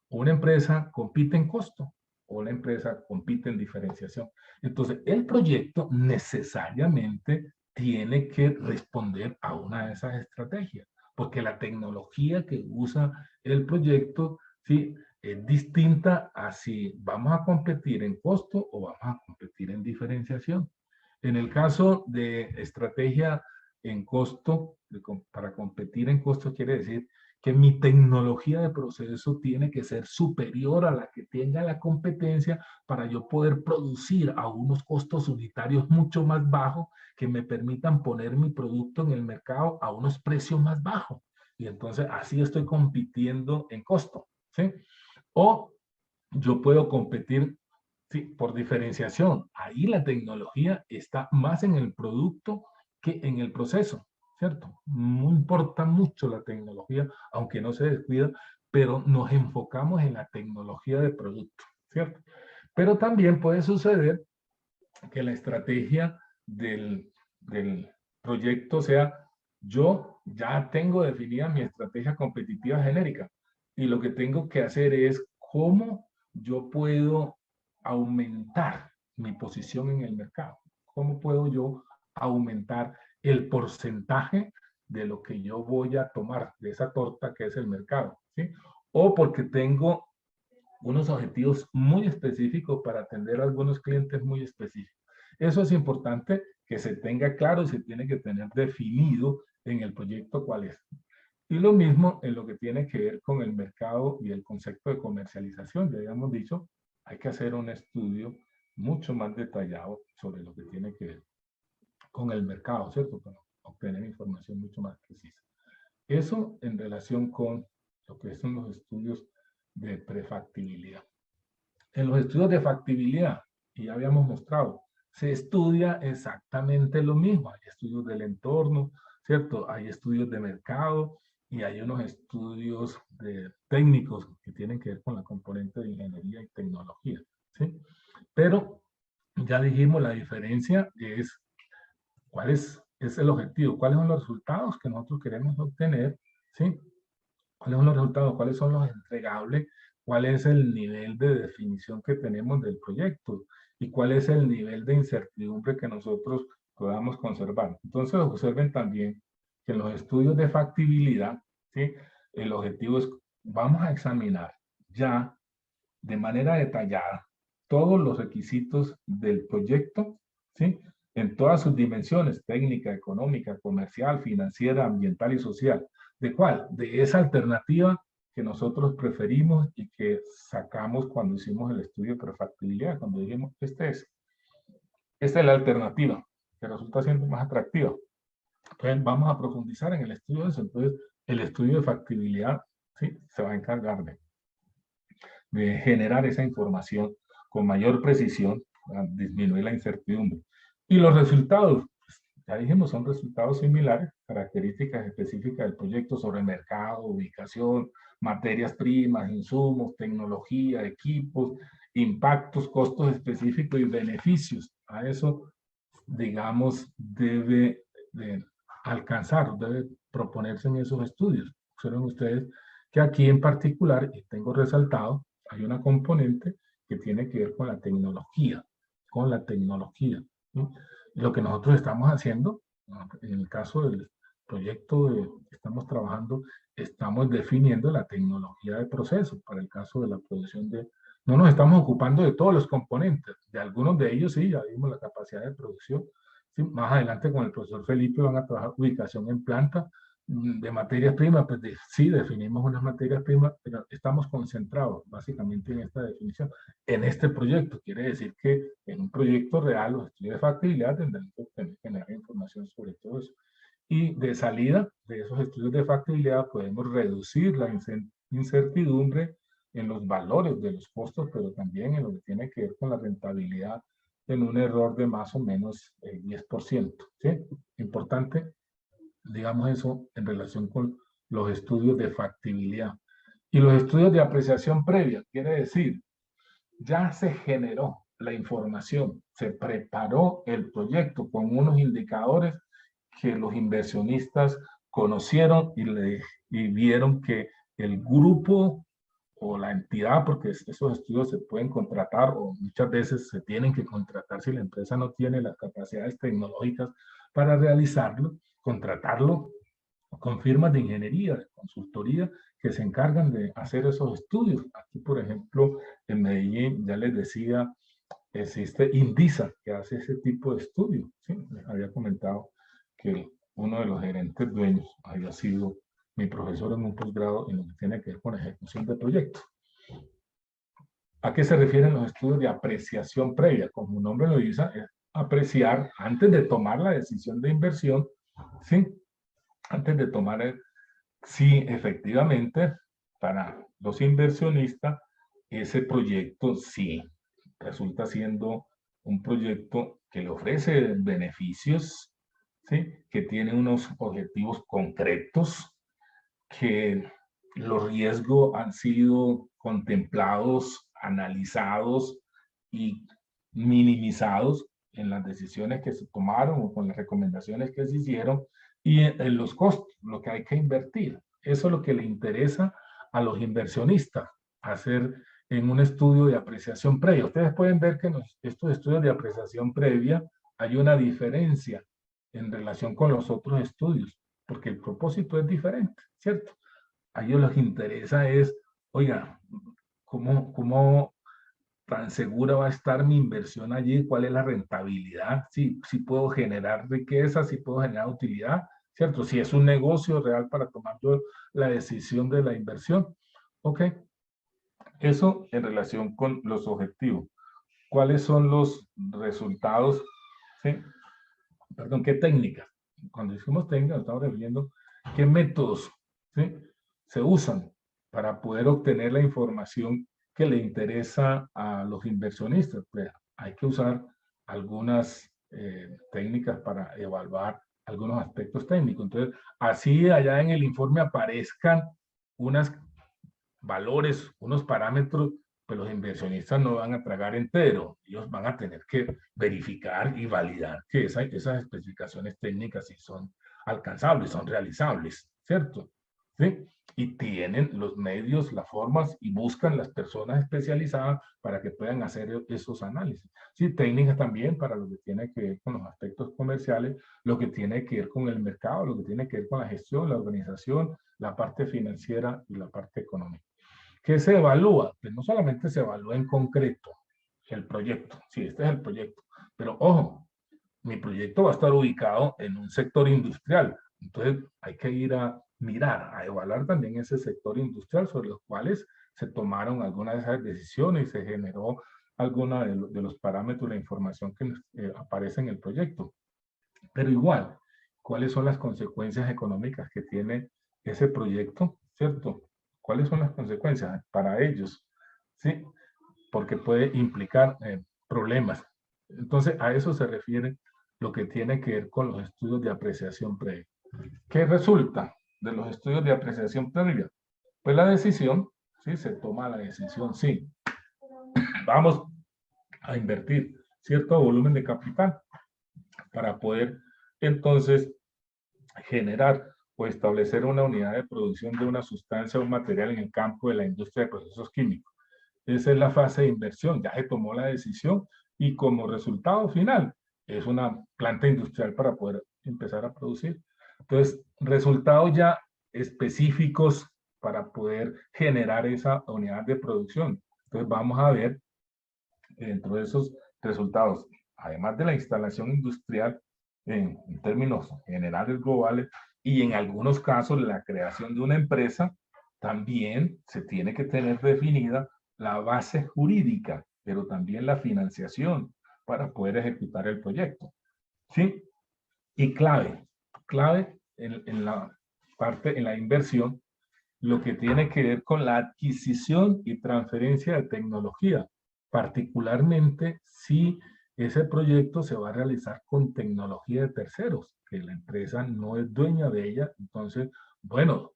[SPEAKER 1] Una empresa compite en costo o la empresa compite en diferenciación. Entonces, el proyecto necesariamente tiene que responder a una de esas estrategias, porque la tecnología que usa el proyecto, ¿sí?, es distinta a si vamos a competir en costo o vamos a competir en diferenciación. En el caso de estrategia en costo, para competir en costo quiere decir que mi tecnología de proceso tiene que ser superior a la que tenga la competencia para yo poder producir a unos costos unitarios mucho más bajos que me permitan poner mi producto en el mercado a unos precios más bajos. Y entonces así estoy compitiendo en costo, ¿sí? O yo puedo competir Sí, por diferenciación. Ahí la tecnología está más en el producto que en el proceso, ¿cierto? No importa mucho la tecnología, aunque no se descuida, pero nos enfocamos en la tecnología de producto, ¿cierto? Pero también puede suceder que la estrategia del proyecto sea, yo ya tengo definida mi estrategia competitiva genérica y lo que tengo que hacer es cómo yo puedo aumentar mi posición en el mercado. ¿Cómo puedo yo aumentar el porcentaje de lo que yo voy a tomar de esa torta que es el mercado? ¿Sí? O porque tengo unos objetivos muy específicos para atender a algunos clientes muy específicos. Eso es importante que se tenga claro y se tiene que tener definido en el proyecto cuál es. Y lo mismo en lo que tiene que ver con el mercado y el concepto de comercialización. Ya habíamos dicho, hay que hacer un estudio mucho más detallado sobre lo que tiene que ver con el mercado, ¿cierto? Para obtener información mucho más precisa. Eso en relación con lo que son los estudios de prefactibilidad. En los estudios de factibilidad, y ya habíamos mostrado, se estudia exactamente lo mismo. Hay estudios del entorno, ¿cierto? Hay estudios de mercado y hay unos estudios técnicos que tienen que ver con la componente de ingeniería y tecnología, ¿sí? Pero ya dijimos, la diferencia es cuál es el objetivo, cuáles son los resultados que nosotros queremos obtener, ¿sí? ¿Cuáles son los resultados? ¿Cuáles son los entregables? ¿Cuál es el nivel de definición que tenemos del proyecto? ¿Y cuál es el nivel de incertidumbre que nosotros podamos conservar? Entonces, observen también que en los estudios de factibilidad, ¿sí? El objetivo es, vamos a examinar ya de manera detallada todos los requisitos del proyecto, ¿sí? En todas sus dimensiones, técnica, económica, comercial, financiera, ambiental y social. ¿De cuál? De esa alternativa que nosotros preferimos y que sacamos cuando hicimos el estudio de prefactibilidad, cuando dijimos, esta es la alternativa, que resulta siendo más atractiva. Entonces, vamos a profundizar en el estudio de eso. Entonces, el estudio de factibilidad, ¿sí? Se va a encargar de generar esa información con mayor precisión, disminuir la incertidumbre. Y los resultados, pues, ya dijimos, son resultados similares, características específicas del proyecto sobre mercado, ubicación, materias primas, insumos, tecnología, equipos, impactos, costos específicos y beneficios. A eso, digamos, debe de alcanzar, debe proponerse en esos estudios. Observen ustedes que aquí en particular, y tengo resaltado, hay una componente que tiene que ver con la tecnología, con la tecnología. ¿Sí? Lo que nosotros estamos haciendo, en el caso del proyecto que estamos trabajando, estamos definiendo la tecnología de proceso para el caso de la producción de... No nos estamos ocupando de todos los componentes, de algunos de ellos sí, ya vimos la capacidad de producción. Sí, más adelante con el profesor Felipe van a trabajar ubicación en planta, de materias primas, pues sí, definimos unas materias primas, pero estamos concentrados básicamente en esta definición. En este proyecto, quiere decir que en un proyecto real, los estudios de factibilidad tendrán que generar información sobre todo eso. Y de salida de esos estudios de factibilidad podemos reducir la incertidumbre en los valores de los costos, pero también en lo que tiene que ver con la rentabilidad en un error de más o menos 10%. ¿Sí? Importante, digamos eso, en relación con los estudios de factibilidad. Y los estudios de apreciación previa, quiere decir, ya se generó la información, se preparó el proyecto con unos indicadores que los inversionistas conocieron y vieron que el grupo o la entidad, porque esos estudios se pueden contratar o muchas veces se tienen que contratar si la empresa no tiene las capacidades tecnológicas para realizarlo, contratarlo con firmas de ingeniería, de consultoría, que se encargan de hacer esos estudios. Aquí, por ejemplo, en Medellín, ya les decía, existe Indisa, que hace ese tipo de estudios. ¿Sí? Les había comentado que uno de los gerentes dueños había sido mi profesor en un posgrado en lo que tiene que ver con ejecución de proyectos. ¿A qué se refieren los estudios de apreciación previa? Como un nombre lo dice, es apreciar antes de tomar la decisión de inversión, ¿sí? Antes de tomar si efectivamente para los inversionistas ese proyecto sí resulta siendo un proyecto que le ofrece beneficios, ¿sí? Que tiene unos objetivos concretos, que los riesgos han sido contemplados, analizados y minimizados en las decisiones que se tomaron o con las recomendaciones que se hicieron, y en los costos, lo que hay que invertir. Eso es lo que le interesa a los inversionistas, hacer en un estudio de apreciación previa. Ustedes pueden ver que en estos estudios de apreciación previa hay una diferencia en relación con los otros estudios, porque el propósito es diferente, ¿cierto? A ellos les interesa es, oiga, ¿cómo tan segura va a estar mi inversión allí? ¿Cuál es la rentabilidad? Si puedo generar riqueza, si puedo generar utilidad, ¿cierto? Si es un negocio real para tomar yo la decisión de la inversión. Ok, eso en relación con los objetivos. ¿Cuáles son los resultados? ¿Sí? Perdón, ¿qué técnicas? Cuando decimos técnicas, estamos refiriendo qué métodos, ¿sí?, se usan para poder obtener la información que le interesa a los inversionistas. Pues hay que usar algunas técnicas para evaluar algunos aspectos técnicos. Entonces, así allá en el informe aparezcan unos valores, unos parámetros, pues los inversionistas no van a tragar entero. Ellos van a tener que verificar y validar que esas especificaciones técnicas sí son alcanzables, son realizables, ¿cierto? ¿Sí? Y tienen los medios, las formas, y buscan las personas especializadas para que puedan hacer esos análisis. Sí, técnicas también para lo que tiene que ver con los aspectos comerciales, lo que tiene que ver con el mercado, lo que tiene que ver con la gestión, la organización, la parte financiera y la parte económica. ¿Qué se evalúa? Pues no solamente se evalúa en concreto el proyecto, sí, este es el proyecto, pero ojo, mi proyecto va a estar ubicado en un sector industrial, entonces hay que ir a mirar, a evaluar también ese sector industrial sobre los cuales se tomaron algunas de esas decisiones y se generó alguna de los parámetros, la información que aparece en el proyecto. Pero igual, ¿cuáles son las consecuencias económicas que tiene ese proyecto? ¿Cierto? ¿Cuáles son las consecuencias para ellos? ¿Sí? Porque puede implicar problemas. Entonces, a eso se refiere lo que tiene que ver con los estudios de apreciación previa. ¿Qué resulta de los estudios de apreciación previa? Pues la decisión, ¿sí? Se toma la decisión, sí, vamos a invertir cierto volumen de capital para poder entonces generar o establecer una unidad de producción de una sustancia o un material en el campo de la industria de procesos químicos. Esa es la fase de inversión, ya se tomó la decisión y como resultado final es una planta industrial para poder empezar a producir. Entonces, resultados ya específicos para poder generar esa unidad de producción. Entonces, vamos a ver dentro de esos resultados, además de la instalación industrial en términos generales globales y en algunos casos la creación de una empresa, también se tiene que tener definida la base jurídica, pero también la financiación para poder ejecutar el proyecto. ¿Sí? Y clave en la parte, en la inversión, lo que tiene que ver con la adquisición y transferencia de tecnología, particularmente si ese proyecto se va a realizar con tecnología de terceros, que la empresa no es dueña de ella. Entonces, bueno,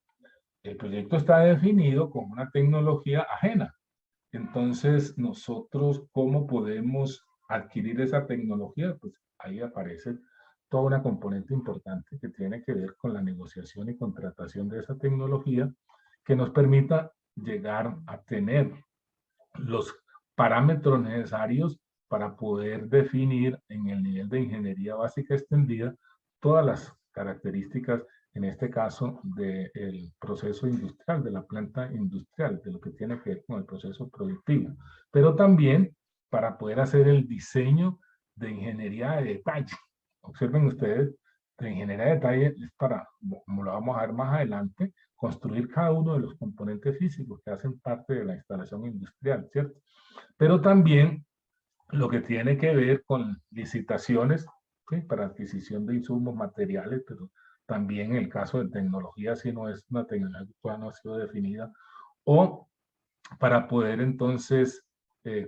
[SPEAKER 1] el proyecto está definido como una tecnología ajena. Entonces, nosotros, ¿cómo podemos adquirir esa tecnología? Pues ahí aparece toda una componente importante que tiene que ver con la negociación y contratación de esa tecnología que nos permita llegar a tener los parámetros necesarios para poder definir en el nivel de ingeniería básica extendida todas las características, en este caso, del proceso industrial, de la planta industrial, de lo que tiene que ver con el proceso productivo, pero también para poder hacer el diseño de ingeniería de detalle. Observen ustedes, la ingeniería de detalle es para, como lo vamos a ver más adelante, construir cada uno de los componentes físicos que hacen parte de la instalación industrial, ¿cierto? Pero también lo que tiene que ver con licitaciones, ¿sí?, para adquisición de insumos materiales, pero también en el caso de tecnología, si no es una tecnología que todavía no ha sido definida, o para poder entonces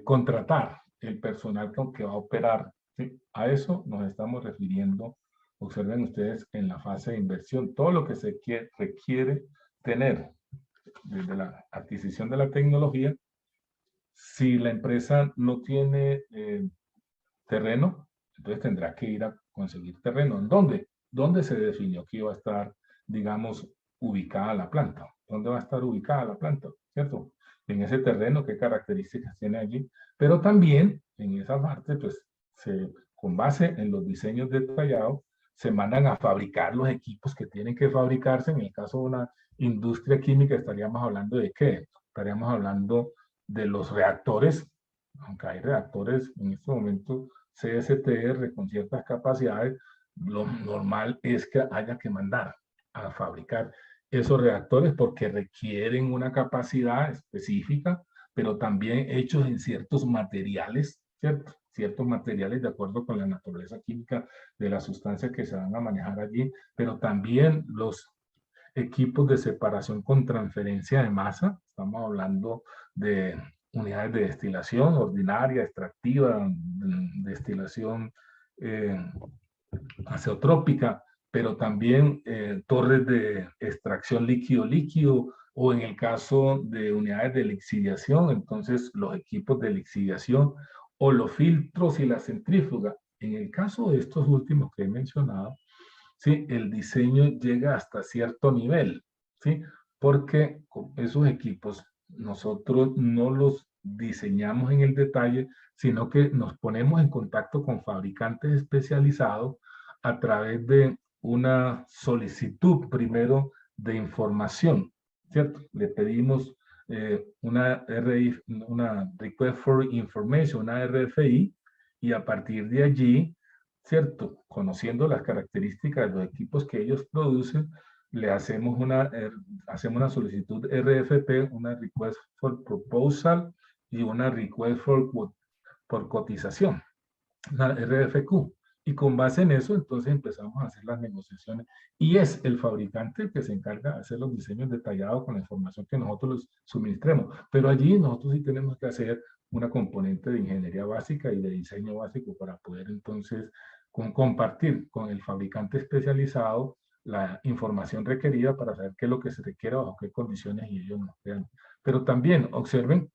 [SPEAKER 1] contratar el personal que va a operar. ¿Sí? A eso nos estamos refiriendo. Observen ustedes en la fase de inversión, todo lo que se requiere tener desde la adquisición de la tecnología. Si la empresa no tiene terreno, entonces tendrá que ir a conseguir terreno. ¿En dónde? ¿Dónde se definió que iba a estar, digamos, ubicada la planta? ¿Dónde va a estar ubicada la planta? ¿Cierto? En ese terreno, qué características tiene allí. Pero también en esa parte, pues, con base en los diseños detallados, se mandan a fabricar los equipos que tienen que fabricarse. En el caso de una industria química, estaríamos hablando de qué? Estaríamos hablando de los reactores, aunque hay reactores en este momento CSTR con ciertas capacidades, lo normal es que haya que mandar a fabricar esos reactores porque requieren una capacidad específica, pero también hechos en ciertos materiales, ¿cierto? Ciertos materiales de acuerdo con la naturaleza química de las sustancias que se van a manejar allí, pero también los equipos de separación con transferencia de masa, estamos hablando de unidades de destilación ordinaria, extractiva, destilación eh, azeotrópica, pero también torres de extracción líquido-líquido o en el caso de unidades de lixiviación, entonces los equipos de lixiviación o los filtros y la centrífuga. En el caso de estos últimos que he mencionado, ¿sí? El diseño llega hasta cierto nivel, ¿sí? Porque esos equipos nosotros no los diseñamos en el detalle, sino que nos ponemos en contacto con fabricantes especializados a través de una solicitud primero de información, ¿cierto? Le pedimos una Request for Information, una RFI, y a partir de allí, ¿cierto? Conociendo las características de los equipos que ellos producen, le hacemos una solicitud RFP, una Request for Proposal y una Request por cotización, una RFQ. Y con base en eso, entonces empezamos a hacer las negociaciones. Y es el fabricante el que se encarga de hacer los diseños detallados con la información que nosotros les suministremos. Pero allí nosotros sí tenemos que hacer una componente de ingeniería básica y de diseño básico para poder entonces compartir con el fabricante especializado la información requerida para saber qué es lo que se requiere, bajo qué condiciones y ellos nos crean. Pero también observen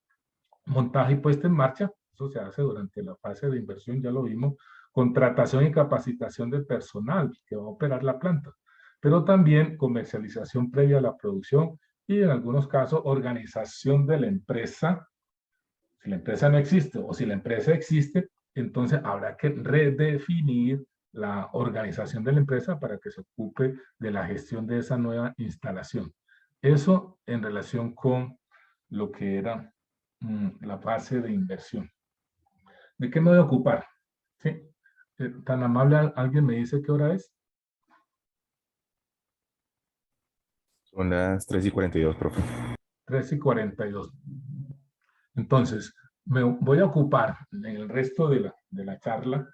[SPEAKER 1] montaje y puesta en marcha, eso se hace durante la fase de inversión, ya lo vimos, contratación y capacitación del personal que va a operar la planta, pero también comercialización previa a la producción y en algunos casos organización de la empresa. Si la empresa no existe o si la empresa existe, entonces habrá que redefinir la organización de la empresa para que se ocupe de la gestión de esa nueva instalación. Eso en relación con lo que era la fase de inversión. ¿De qué me voy a ocupar? ¿Sí? Tan amable, alguien me dice qué hora es.
[SPEAKER 2] Son las 3:42, profe.
[SPEAKER 1] 3:42. Entonces, me voy a ocupar en el resto de la charla,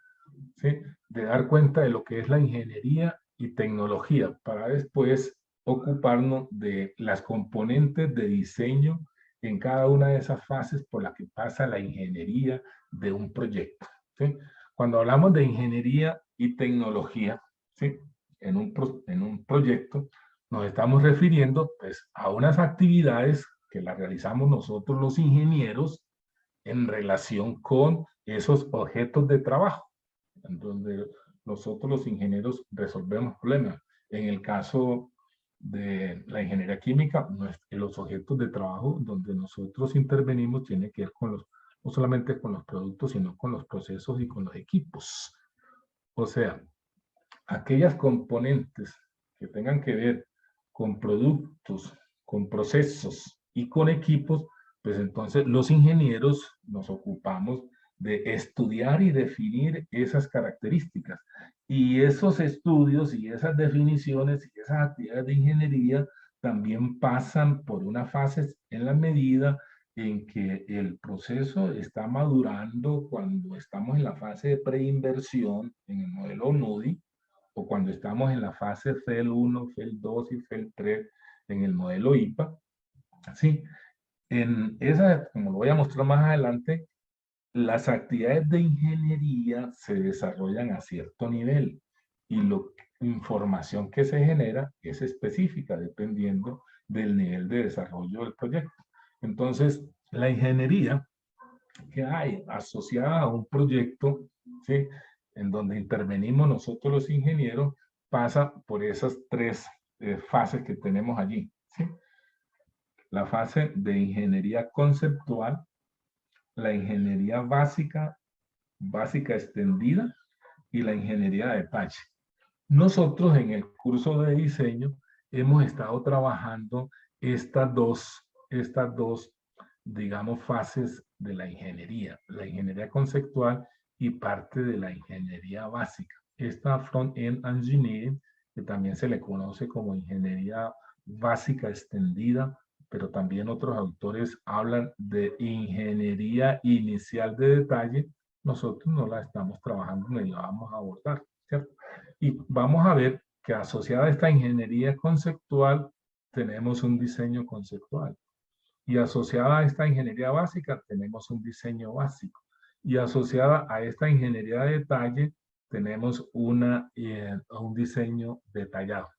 [SPEAKER 1] ¿sí? De dar cuenta de lo que es la ingeniería y tecnología, para después ocuparnos de las componentes de diseño en cada una de esas fases por las que pasa la ingeniería de un proyecto, ¿sí? Cuando hablamos de ingeniería y tecnología, ¿sí? En un proyecto, nos estamos refiriendo pues, a unas actividades que las realizamos nosotros los ingenieros en relación con esos objetos de trabajo, en donde nosotros los ingenieros resolvemos problemas. En el caso de la ingeniería química, los objetos de trabajo donde nosotros intervenimos tiene que ver con no solamente con los productos, sino con los procesos y con los equipos. O sea, aquellas componentes que tengan que ver con productos, con procesos y con equipos, pues entonces los ingenieros nos ocupamos de estudiar y definir esas características. Y esos estudios y esas definiciones y esas actividades de ingeniería también pasan por una fase en la medida en que el proceso está madurando cuando estamos en la fase de preinversión en el modelo NUDI, o cuando estamos en la fase FEL 1, FEL 2 y FEL 3 en el modelo IPA. ¿Sí? En esa, como lo voy a mostrar más adelante, las actividades de ingeniería se desarrollan a cierto nivel y la información que se genera es específica dependiendo del nivel de desarrollo del proyecto. Entonces, la ingeniería que hay asociada a un proyecto, ¿sí?, en donde intervenimos nosotros los ingenieros, pasa por esas tres fases que tenemos allí, ¿sí? La fase de ingeniería conceptual, la ingeniería básica extendida y la ingeniería de detalle. Nosotros en el curso de diseño hemos estado trabajando estas dos, digamos, fases de la ingeniería conceptual y parte de la ingeniería básica. Esta front-end engineering, que también se le conoce como ingeniería básica extendida, pero también otros autores hablan de ingeniería inicial de detalle, nosotros no la estamos trabajando ni la vamos a abordar, ¿cierto? Y vamos a ver que asociada a esta ingeniería conceptual tenemos un diseño conceptual. Y asociada a esta ingeniería básica tenemos un diseño básico. Y asociada a esta ingeniería de detalle tenemos un diseño detallado.